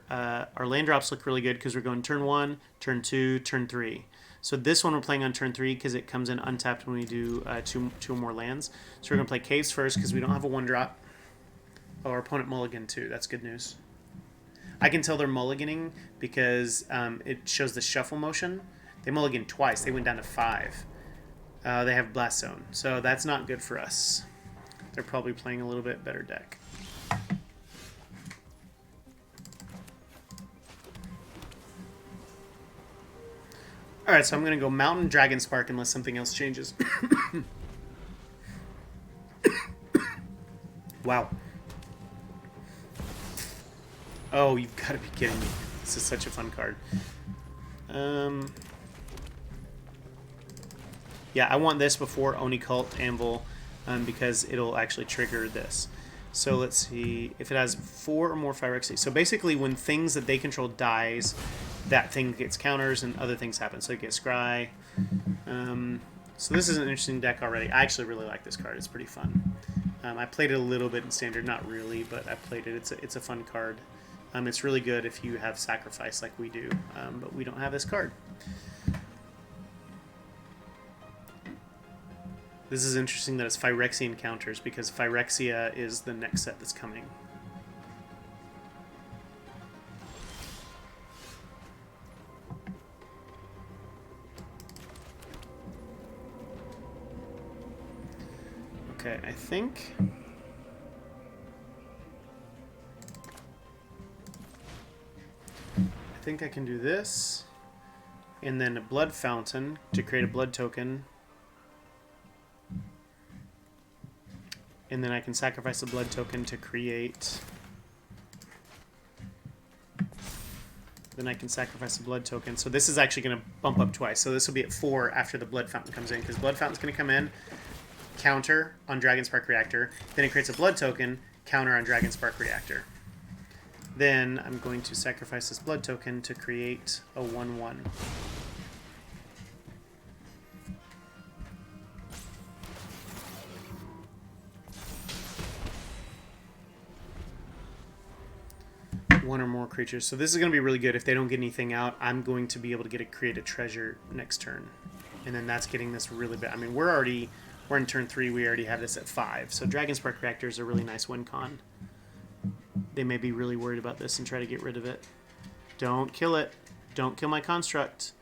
land drops look really good because we're going turn 1, turn 2, turn 3. So this one we're playing on turn 3 because it comes in untapped when we do two or more lands. So we're going to play Caves first because we don't have a 1-drop. Oh, our opponent mulliganed too. That's good news. I can tell they're mulliganing because it shows the shuffle motion. They mulliganed twice. They went down to 5. They have Blast Zone. So that's not good for us. They're probably playing a little bit better deck. Alright, so I'm going to go Mountain Dragon Spark unless something else changes. Wow. Oh, you've got to be kidding me. This is such a fun card. Yeah, I want this before Oni Cult Anvil because it'll actually trigger this. So let's see if it has 4 or more Phyrexia. So basically when things that they control dies, that thing gets counters and other things happen. So it gets Scry. So this is an interesting deck already. I actually really like this card. It's pretty fun. I played it a little bit in Standard. Not really, but I played it. It's a fun card. It's really good if you have Sacrifice like we do, but we don't have this card. This is interesting that it's Phyrexian counters because Phyrexia is the next set that's coming. Okay, I think I can do this, and then a Blood Fountain to create a blood token. And then I can sacrifice a blood token to create... Then I can sacrifice a blood token. So this is actually going to bump up twice. So this will be at 4 after the Blood Fountain comes in. Because Blood Fountain's going to come in, counter on Dragon Spark Reactor. Then it creates a blood token, counter on Dragon Spark Reactor. Then I'm going to sacrifice this blood token to create a 1/1. One or more creatures. So this is going to be really good. If they don't get anything out, I'm going to be able to create a treasure next turn. And then that's getting this really bad. I mean, we're in turn 3. We already have this at 5. So Dragon Spark Reactor is a really nice win con. They may be really worried about this and try to get rid of it. Don't kill it. Don't kill my construct.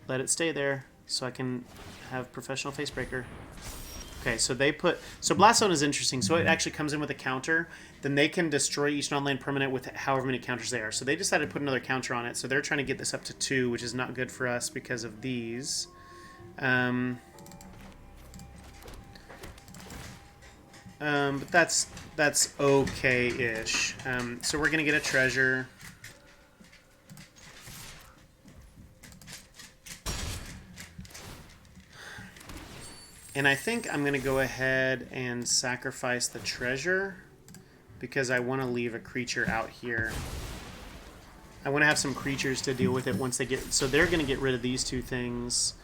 Let it stay there so I can have Professional Facebreaker. Okay, so they put... So Blast Zone is interesting. So it actually comes in with a counter. Then they can destroy each non-land permanent with however many counters they are. So they decided to put another counter on it. So they're trying to get this up to 2, which is not good for us because of these. But that's okay-ish. So we're going to get a treasure. And I think I'm going to go ahead and sacrifice the treasure because I want to leave a creature out here. I want to have some creatures to deal with it once they get... So they're going to get rid of these 2 things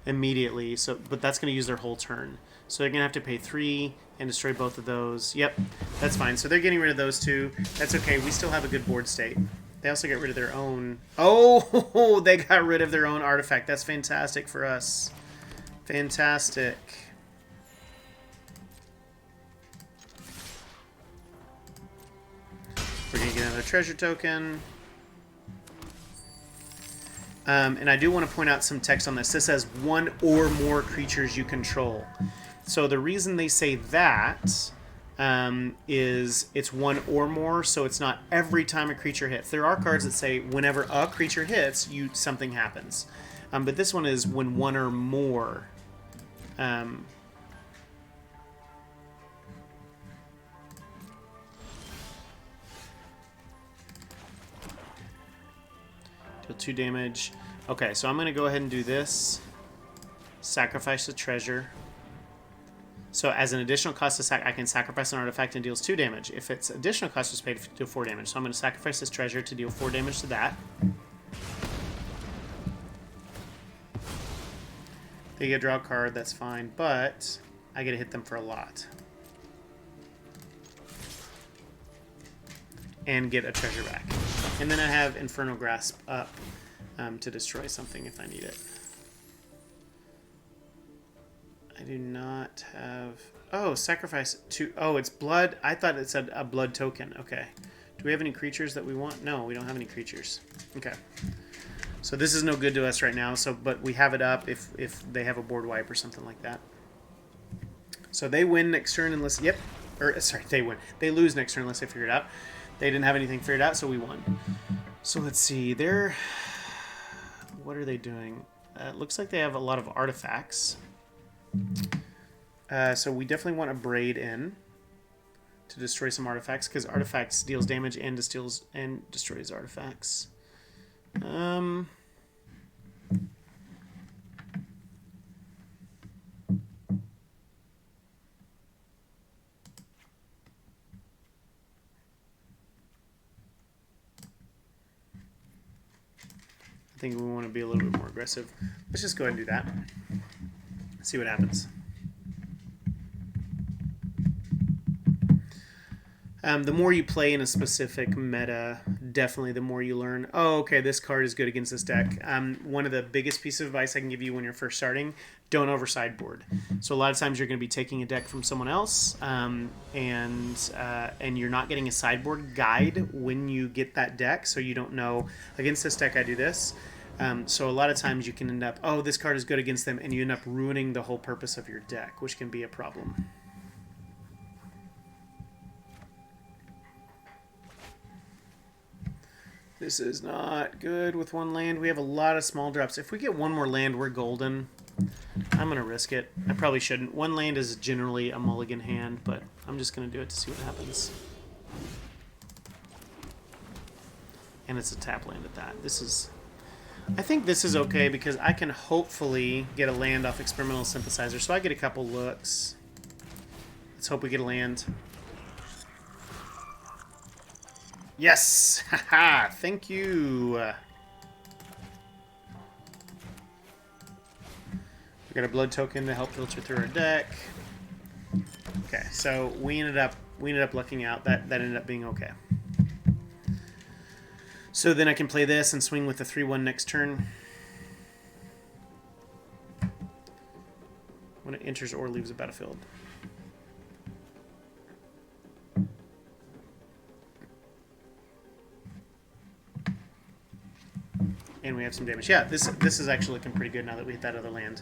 immediately, but that's going to use their whole turn. So they're going to have to pay 3 and destroy both of those. Yep, that's fine. So they're getting rid of those 2. That's okay. We still have a good board state. They also get rid of their own... Oh, they got rid of their own artifact. That's fantastic for us. Fantastic. We're going to get another treasure token. And I do want to point out some text on this. This says one or more creatures you control. So the reason they say that is it's one or more, so it's not every time a creature hits. There are cards that say whenever a creature hits, something happens. But this one is when one or more. Deal 2 damage. Okay, so I'm going to go ahead and do this. Sacrifice the treasure. So as an additional cost to I can sacrifice an artifact and deals 2 damage. If it's additional cost is paid to deal 4 damage. So I'm going to sacrifice this treasure to deal 4 damage to that. They get draw a card, that's fine, but I get to hit them for a lot. And get a treasure back. And then I have Infernal Grasp up to destroy something if I need it. I do not have... Oh, sacrifice 2... Oh, it's blood. I thought it said a blood token. Okay. Do we have any creatures that we want? No, we don't have any creatures. Okay. So this is no good to us right now, but we have it up if they have a board wipe or something like that. So they win next turn unless... Yep. Or, sorry, they win. They lose next turn unless they figure it out. They didn't have anything figured out, so we won. So let's see. They're... What are they doing? It looks like they have a lot of artifacts. So we definitely want a Braid in to destroy some artifacts, because artifacts deals damage and destroys artifacts. I think we want to be a little bit more aggressive. Let's just go ahead and do that. See what happens. The more you play in a specific meta, definitely the more you learn. Oh, okay, this card is good against this deck. One of the biggest pieces of advice I can give you when you're first starting, don't over sideboard. So a lot of times you're going to be taking a deck from someone else, and you're not getting a sideboard guide when you get that deck, so you don't know, against this deck I do this. So a lot of times you can end up, oh, this card is good against them, and you end up ruining the whole purpose of your deck, which can be a problem. This is not good with one land. We have a lot of small drops. If we get one more land, we're golden. I'm going to risk it. I probably shouldn't. One land is generally a mulligan hand, but I'm just going to do it to see what happens. And it's a tap land at that. This is... I think this is okay because I can hopefully get a land off Experimental Synthesizer, so I get a couple looks. Let's hope we get a land. Yes! Haha! Thank you! We got a blood token to help filter through our deck. Okay, so we ended up lucking out. That ended up being okay. So then I can play this and swing with the 3/1 next turn. When it enters or leaves the battlefield. And we have some damage. Yeah, this is actually looking pretty good now that we hit that other land.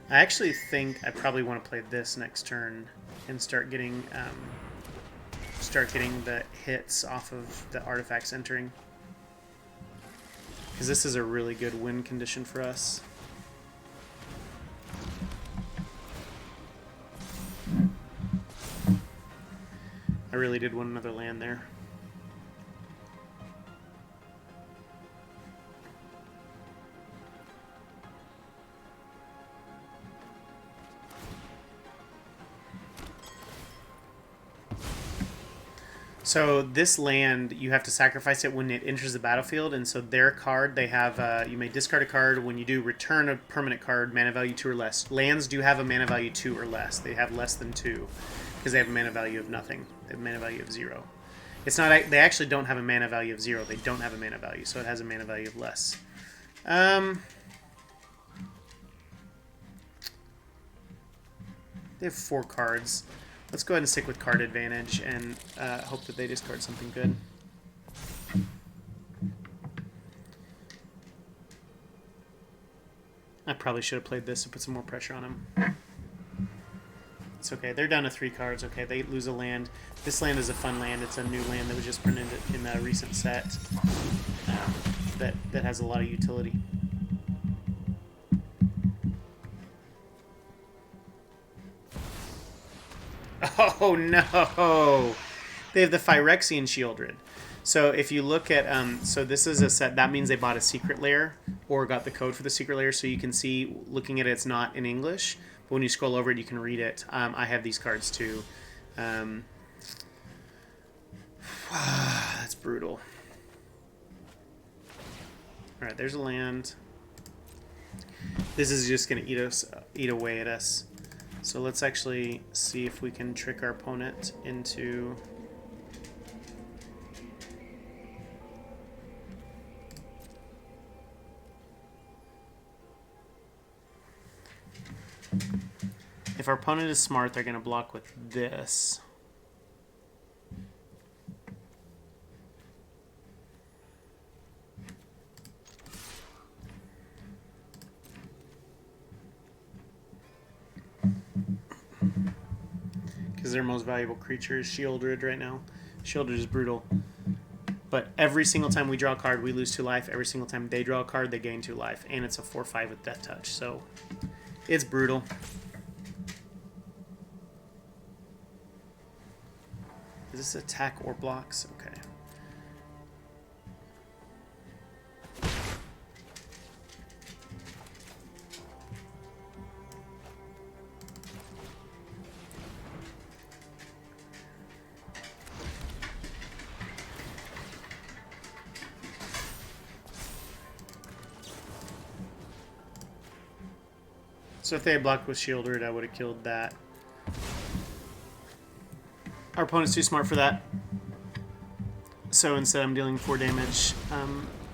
I actually think I probably want to play this next turn and start getting the hits off of the artifacts entering. Because this is a really good win condition for us. I really did want another land there. So this land, you have to sacrifice it when it enters the battlefield, and so their card, they have, you may discard a card. When you do, return a permanent card, mana value 2 or less. Lands do have a mana value 2 or less. They have less than 2, because they have a mana value of nothing. They have a mana value of 0. It's not. They actually don't have a mana value of 0. They don't have a mana value, so it has a mana value of less. They have 4 cards. Let's go ahead and stick with card advantage and hope that they discard something good. I probably should have played this to put some more pressure on them. It's okay. They're down to 3 cards. Okay, they lose a land. This land is a fun land. It's a new land that was just printed in a recent set that has a lot of utility. Oh no! They have the Phyrexian Shieldred. So if you look at, so this is a set, that means they bought a secret layer or got the code for the secret layer. So you can see, looking at it, it's not in English, but when you scroll over it, you can read it. I have these cards too. That's brutal. All right, there's a land. This is just going to eat away at us. So let's actually see if we can trick our opponent into... If our opponent is smart, they're going to block with this. Because their most valuable creature is Shieldred right now. Shieldred is brutal. But every single time we draw a card, we lose 2 life. Every single time they draw a card, they gain 2 life. And it's a 4/5 with Death Touch. So it's brutal. Is this attack or blocks? Okay. So if they had blocked with Shieldred, I would have killed that. Our opponent's too smart for that. So instead I'm dealing 4 damage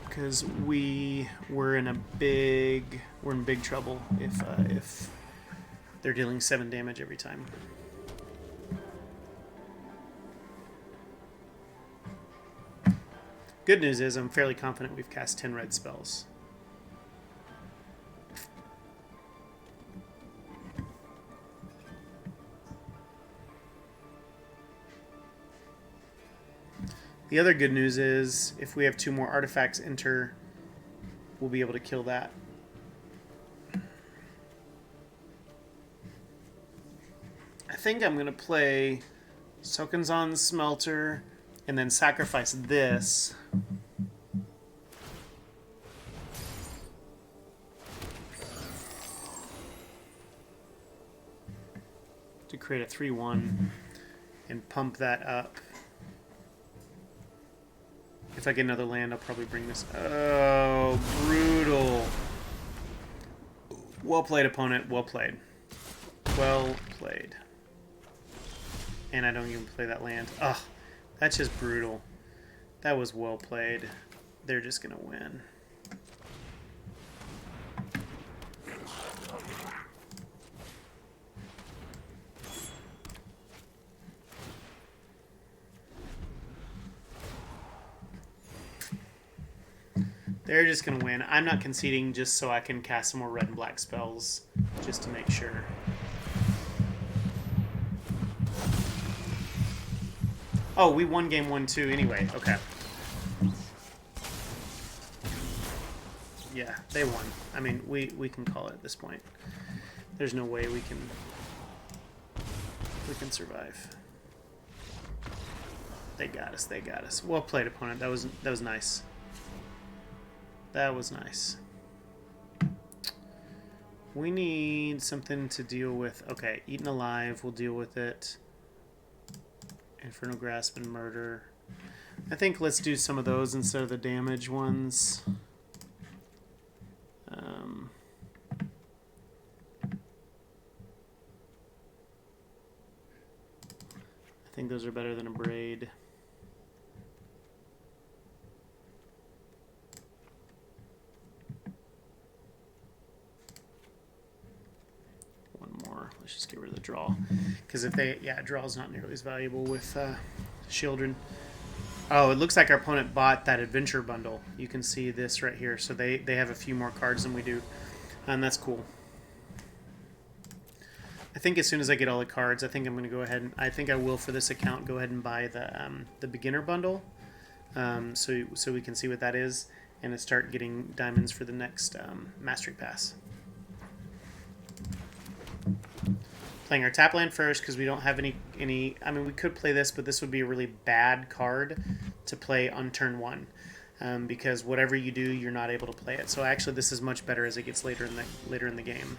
because we're in big trouble if they're dealing 7 damage every time. Good news is I'm fairly confident we've cast 10 red spells. The other good news is if we have 2 more artifacts enter, we'll be able to kill that. I think I'm going to play Sokenzan's Smelter and then sacrifice this. To create a 3/1 and pump that up. If I get another land, I'll probably bring this. Oh, brutal. Well played, opponent. Well played. Well played. And I don't even play that land. Ugh, that's just brutal. That was well played. They're just going to win. They're just going to win. I'm not conceding just so I can cast some more red and black spells, just to make sure. Oh, we won game 1 too anyway. Okay. Yeah, they won. I mean, we can call it at this point. There's no way we can survive. They got us. They got us. Well played, opponent. That was nice. That was nice. We need something to deal with. Okay, Eaten Alive. We'll deal with it. Infernal Grasp and Murder. I think let's do some of those instead of the damage ones. I think those are better than a Braid. let's just get rid of the draw. Because if they, yeah, draw is not nearly as valuable with Children. Oh, it looks like our opponent bought that adventure bundle. You can see this right here. So they have a few more cards than we do. And that's cool. I think as soon as I get all the cards, I think I'm going to go ahead and, I think I will for this account, go ahead and buy the beginner bundle. So we can see what that is. And start getting diamonds for the next Mastery Pass. Playing our tap land first because we don't have any. I mean, we could play this, but this would be a really bad card to play on turn 1, because whatever you do, you're not able to play it. So actually, this is much better as it gets later in the game.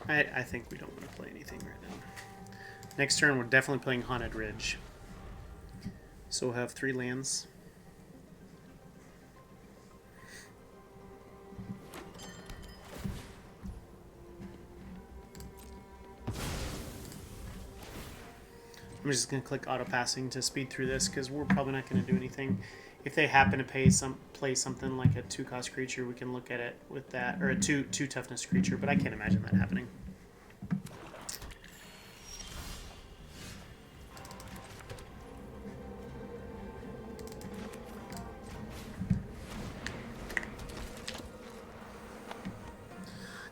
I think we don't want to play anything right now. Next turn, we're definitely playing Haunted Ridge. So we'll have 3 lands. I'm just going to click auto passing to speed through this because we're probably not going to do anything. If they happen to play something like a 2-cost creature, we can look at it with that, or a 2 toughness creature, but I can't imagine that happening.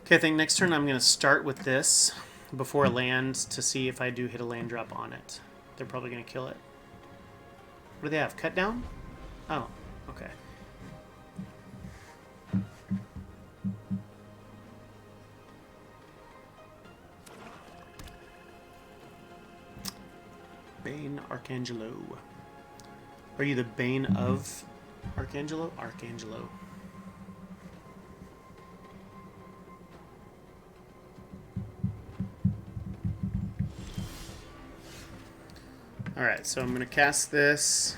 Okay, I think next turn I'm going to start with this before a land to see if I do hit a land drop on it. They're probably going to kill it. What do they have? Cut down? Oh, okay. Bane Archangelo. Are you the Bane of Archangelo? Archangelo. Alright, so I'm going to cast this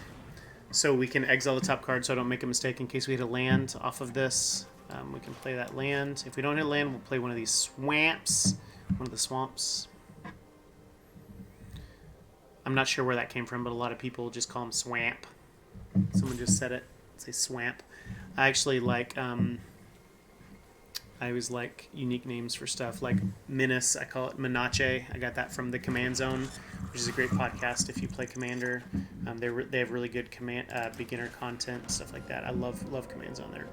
so we can exile the top card so I don't make a mistake in case we hit a land off of this. We can play that land. If we don't hit a land, we'll play one of these swamps. One of the swamps. I'm not sure where that came from, but a lot of people just call them swamp. Someone just said it. Say swamp. I actually like... I always like unique names for stuff, like Menace, I call it Menace. I got that from the Command Zone, which is a great podcast if you play Commander. They have really good beginner content, stuff like that. I love Command Zone. They're a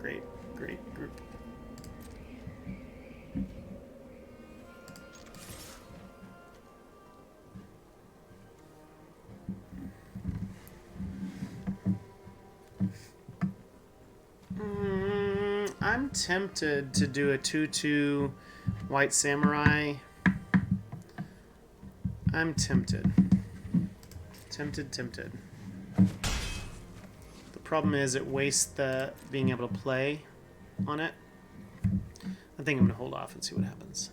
great group. I'm tempted to do a 2/2 White Samurai. I'm tempted. Tempted. The problem is it wastes the being able to play on it. I think I'm going to hold off and see what happens.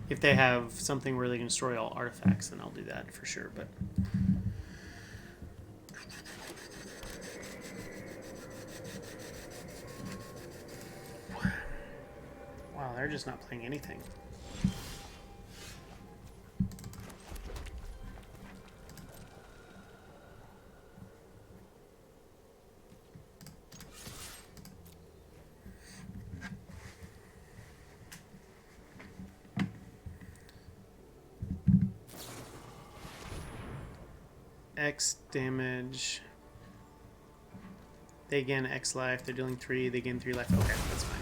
If they have something where they can destroy all artifacts, then I'll do that for sure, but... Wow, they're just not playing anything. X damage. They gain X life. They're dealing 3. They gain 3 life. Okay, that's fine.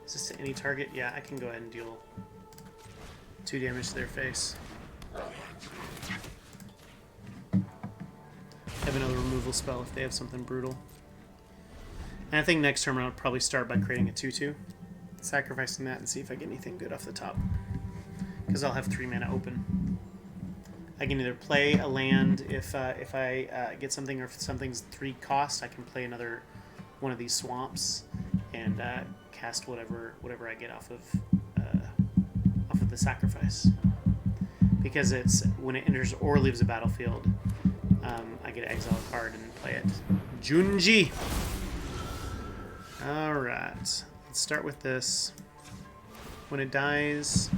Is this to any target? Yeah, I can go ahead and deal 2 damage to their face. I have another removal spell if they have something brutal. And I think next turn I'll probably start by creating a 2/2. Sacrificing that and see if I get anything good off the top. Because I'll have 3 mana open. I can either play a land if I get something, or if something's 3 cost, I can play another one of these swamps and cast whatever I get off of the sacrifice. Because it's when it enters or leaves a battlefield, I get to exile a card and play it. Junji. All right, let's start with this. When it dies...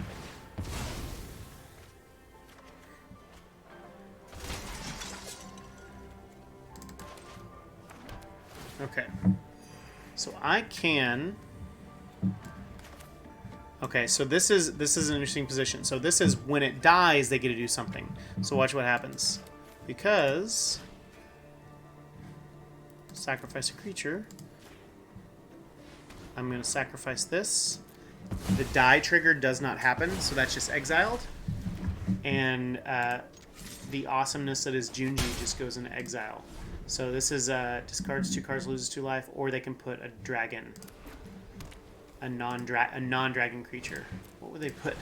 Okay. So I can... Okay, so this is an interesting position. So this is when it dies, they get to do something. So watch what happens. Because... Sacrifice a creature. I'm going to sacrifice this. The die trigger does not happen, so that's just exiled. And the awesomeness that is Junji just goes into exile. So this is discards 2 cards, loses 2 life, or they can put a dragon. A non-dragon creature. What would they put?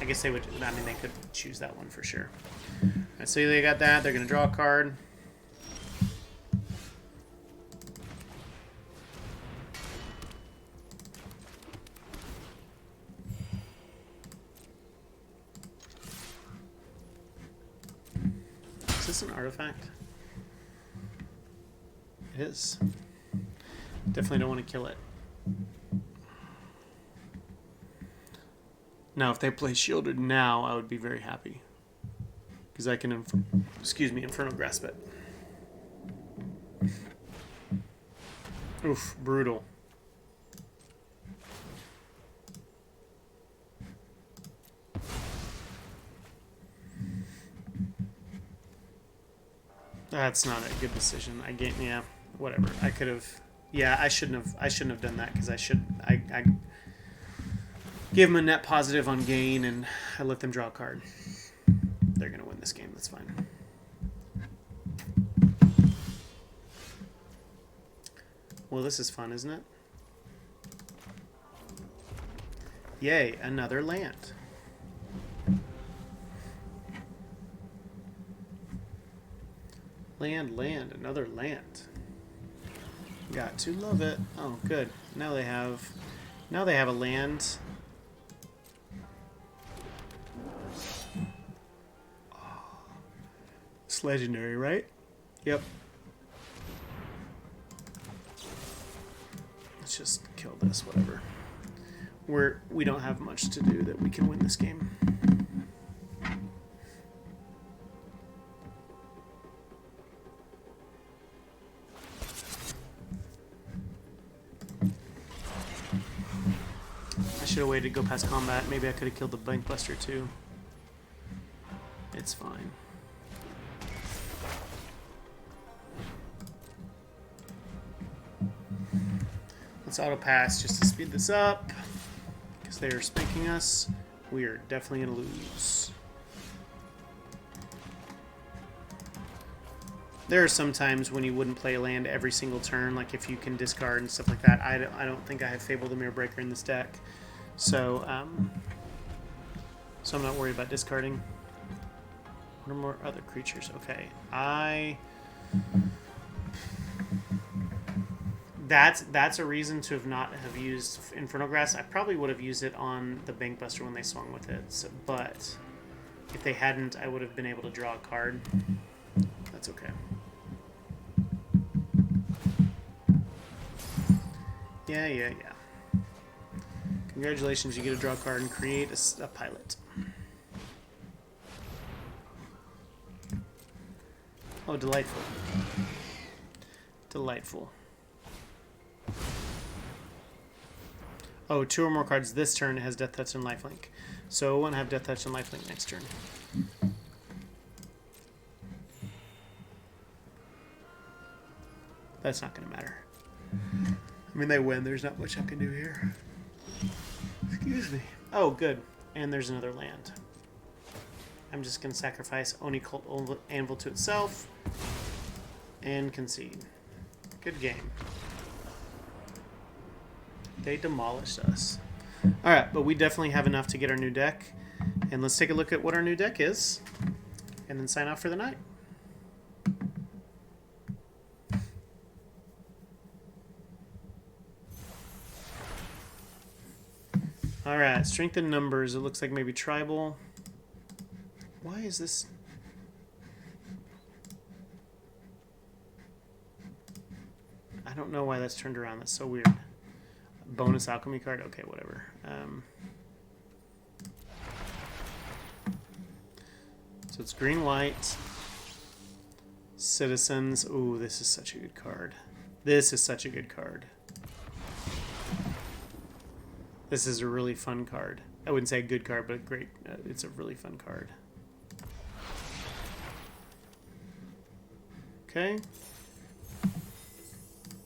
I guess they would... I mean, they could choose that one for sure. Right, so they got that. They're going to draw a card. Is this an artifact? It is. Definitely don't want to kill it. Now, if they play Shielded now, I would be very happy. Because I can, Infernal Grasp it. Oof, brutal. That's not a good decision. Yeah, whatever. I could have. Yeah, I shouldn't have done that because I gave them a net positive on gain and I let them draw a card. They're gonna win this game. That's fine. Well, this is fun, isn't it? Yay, another land. Land, another land. Got to love it. Oh, good. Now they have a land. Oh, it's legendary, right? Yep. Let's just kill this, whatever. We don't have much to do that we can win this game. Should have waited to go past combat. Maybe I could have killed the Bank Buster too. It's fine. Let's auto pass just to speed this up. Because they are spanking us. We are definitely going to lose. There are some times when you wouldn't play a land every single turn, like if you can discard and stuff like that. I don't think I have Fable the Mirror Breaker in this deck. So I'm not worried about discarding. What are more other creatures? Okay, that's a reason to not have used Infernal Grasp. I probably would have used it on the Bank Buster when they swung with it. So, but if they hadn't, I would have been able to draw a card. That's okay. Yeah. Congratulations, you get to draw a card and create a pilot. Oh, delightful. Delightful. Oh, 2 or more cards this turn has Death Touch and Lifelink. So it won't have Death Touch and Lifelink next turn. That's not going to matter. I mean, they win. There's not much I can do here. Excuse me. Oh, good. And there's another land. I'm just going to sacrifice Oni Cult Anvil to itself and concede. Good game. They demolished us. Alright, but we definitely have enough to get our new deck. And let's take a look at what our new deck is. And then sign off for the night. Alright, strength in numbers. It looks like maybe tribal. Why is this? I don't know why that's turned around. That's so weird. Bonus alchemy card? Okay, whatever. So it's green, white. Citizens. Ooh, this is such a good card. This is such a good card. This is a really fun card. I wouldn't say a good card, but great. It's a really fun card. Okay.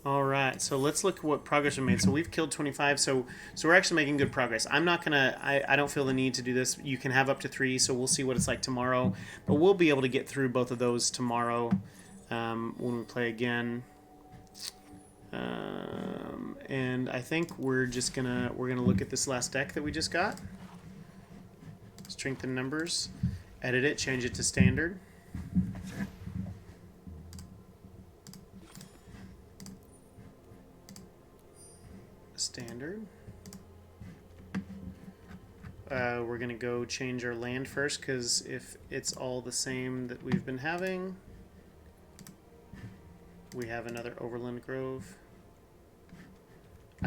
All right, so let's look at what progress we made. So we've killed 25, so we're actually making good progress. I'm not gonna, I don't feel the need to do this. You can have up to 3, so we'll see what it's like tomorrow. But we'll be able to get through both of those tomorrow when we play again. And I think we're gonna look at this last deck that we just got. Strengthen numbers, edit it, change it to standard. Standard. We're gonna go change our land first, because if it's all the same that we've been having, we have another Overland Grove.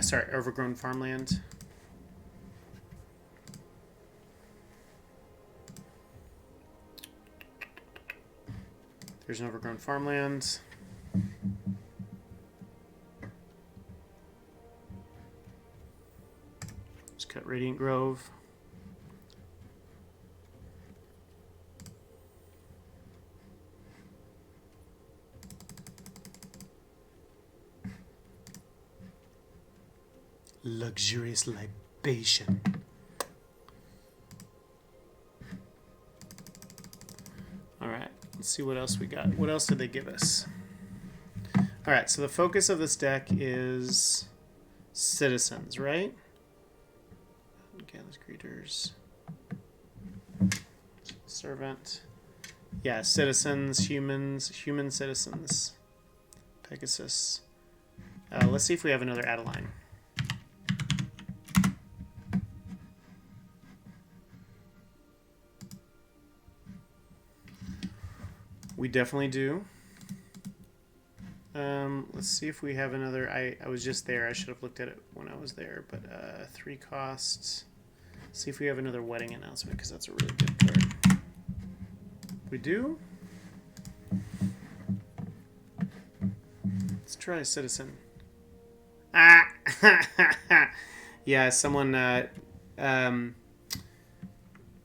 Sorry, overgrown farmland. There's an overgrown farmland. Just cut Radiant Grove. Luxurious libation. All right, let's see what else we got. What else did they give us? All right, so the focus of this deck is citizens, right? Gather's greeters. Servant. Yeah, citizens, humans, human citizens. Pegasus. Let's see if we have another Adeline. We definitely do. Let's see if we have another. I was just there. I should have looked at it when I was there. But 3 costs. See if we have another wedding announcement, because that's a really good card. We do. Let's try a citizen. Ah, yeah. Someone.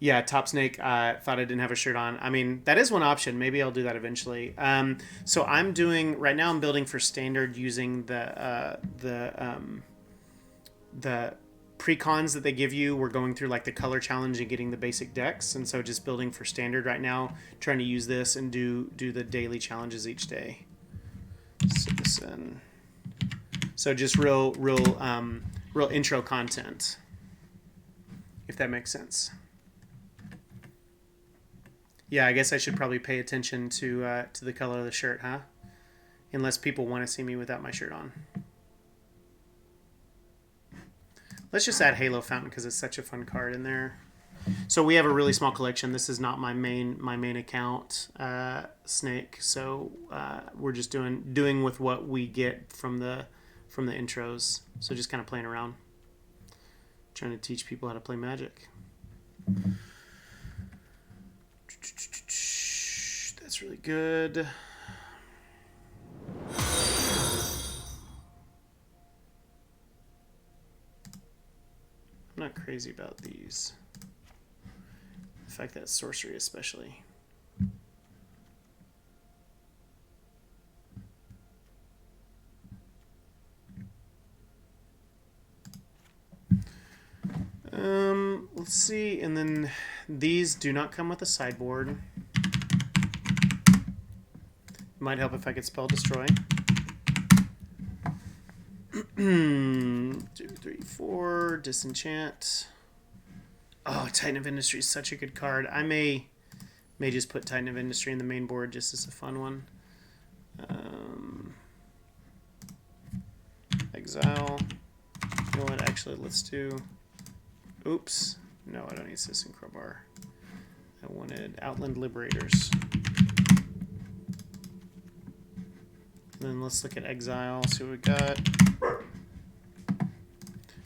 Yeah, Top Snake thought I didn't have a shirt on. I mean, that is one option. Maybe I'll do that eventually. So I'm doing right now. I'm building for standard using the pre-cons that they give you. We're going through like the color challenge and getting the basic decks, and so just building for standard right now. Trying to use this and do the daily challenges each day. Citizen. So just real intro content, if that makes sense. Yeah, I guess I should probably pay attention to the color of the shirt, huh? Unless people want to see me without my shirt on. Let's just add Halo Fountain because it's such a fun card in there. So we have a really small collection. This is not my main account, Snake. So we're just doing with what we get from the intros. So just kind of playing around, trying to teach people how to play Magic. That's really good. I'm not crazy about these. The fact that it's sorcery especially. Let's see, and then these do not come with a sideboard. Might help if I could spell destroy. 2, 3, 4, disenchant. Oh, Titan of Industry is such a good card. I may just put Titan of Industry in the main board just as a fun one. Exile. You know what? Actually, let's do. Oops. No, I don't need Citizen Crowbar. I wanted Outland Liberators. And then let's look at Exile, see what we got.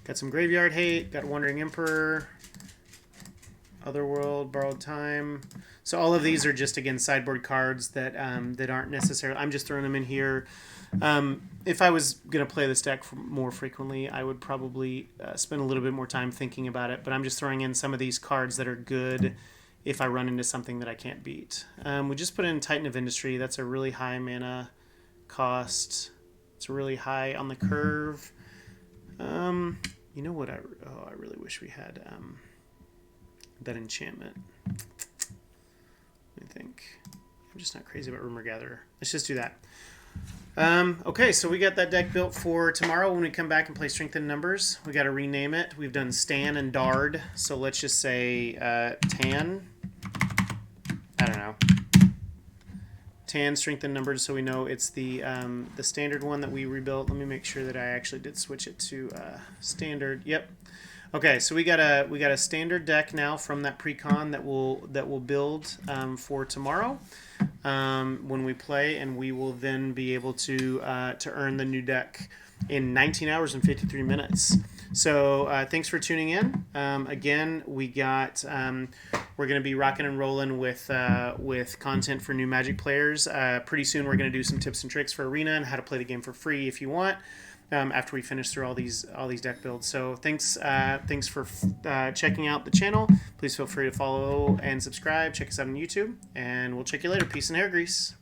Got some Graveyard Hate, got Wandering Emperor. Otherworld, Borrowed Time. So all of these are just, again, sideboard cards that that aren't necessarily... I'm just throwing them in here. If I was going to play this deck more frequently, I would probably spend a little bit more time thinking about it. But I'm just throwing in some of these cards that are good if I run into something that I can't beat. We just put in Titan of Industry. That's a really high mana cost. It's really high on the curve. You know what? I really wish we had that enchantment. Let me think. I'm just not crazy about Rumor Gatherer. Let's just do that. Okay, so we got that deck built for tomorrow when we come back and play Strength in Numbers. We got to rename it. We've done Stan and Dard, so let's just say Tan. I don't know. Tan, Strength in Numbers, so we know it's the standard one that we rebuilt. Let me make sure that I actually did switch it to standard. Yep. Okay, so we got a standard deck now from that pre-con that we'll build for tomorrow when we play, and we will then be able to earn the new deck in 19 hours and 53 minutes. So thanks for tuning in. Again, we're going to be rocking and rolling with content for new Magic players. Pretty soon we're going to do some tips and tricks for Arena and how to play the game for free if you want. After we finish through all these deck builds. So thanks for checking out the channel. Please feel free to follow and subscribe. Check us out on YouTube, and we'll check you later. Peace and hair grease.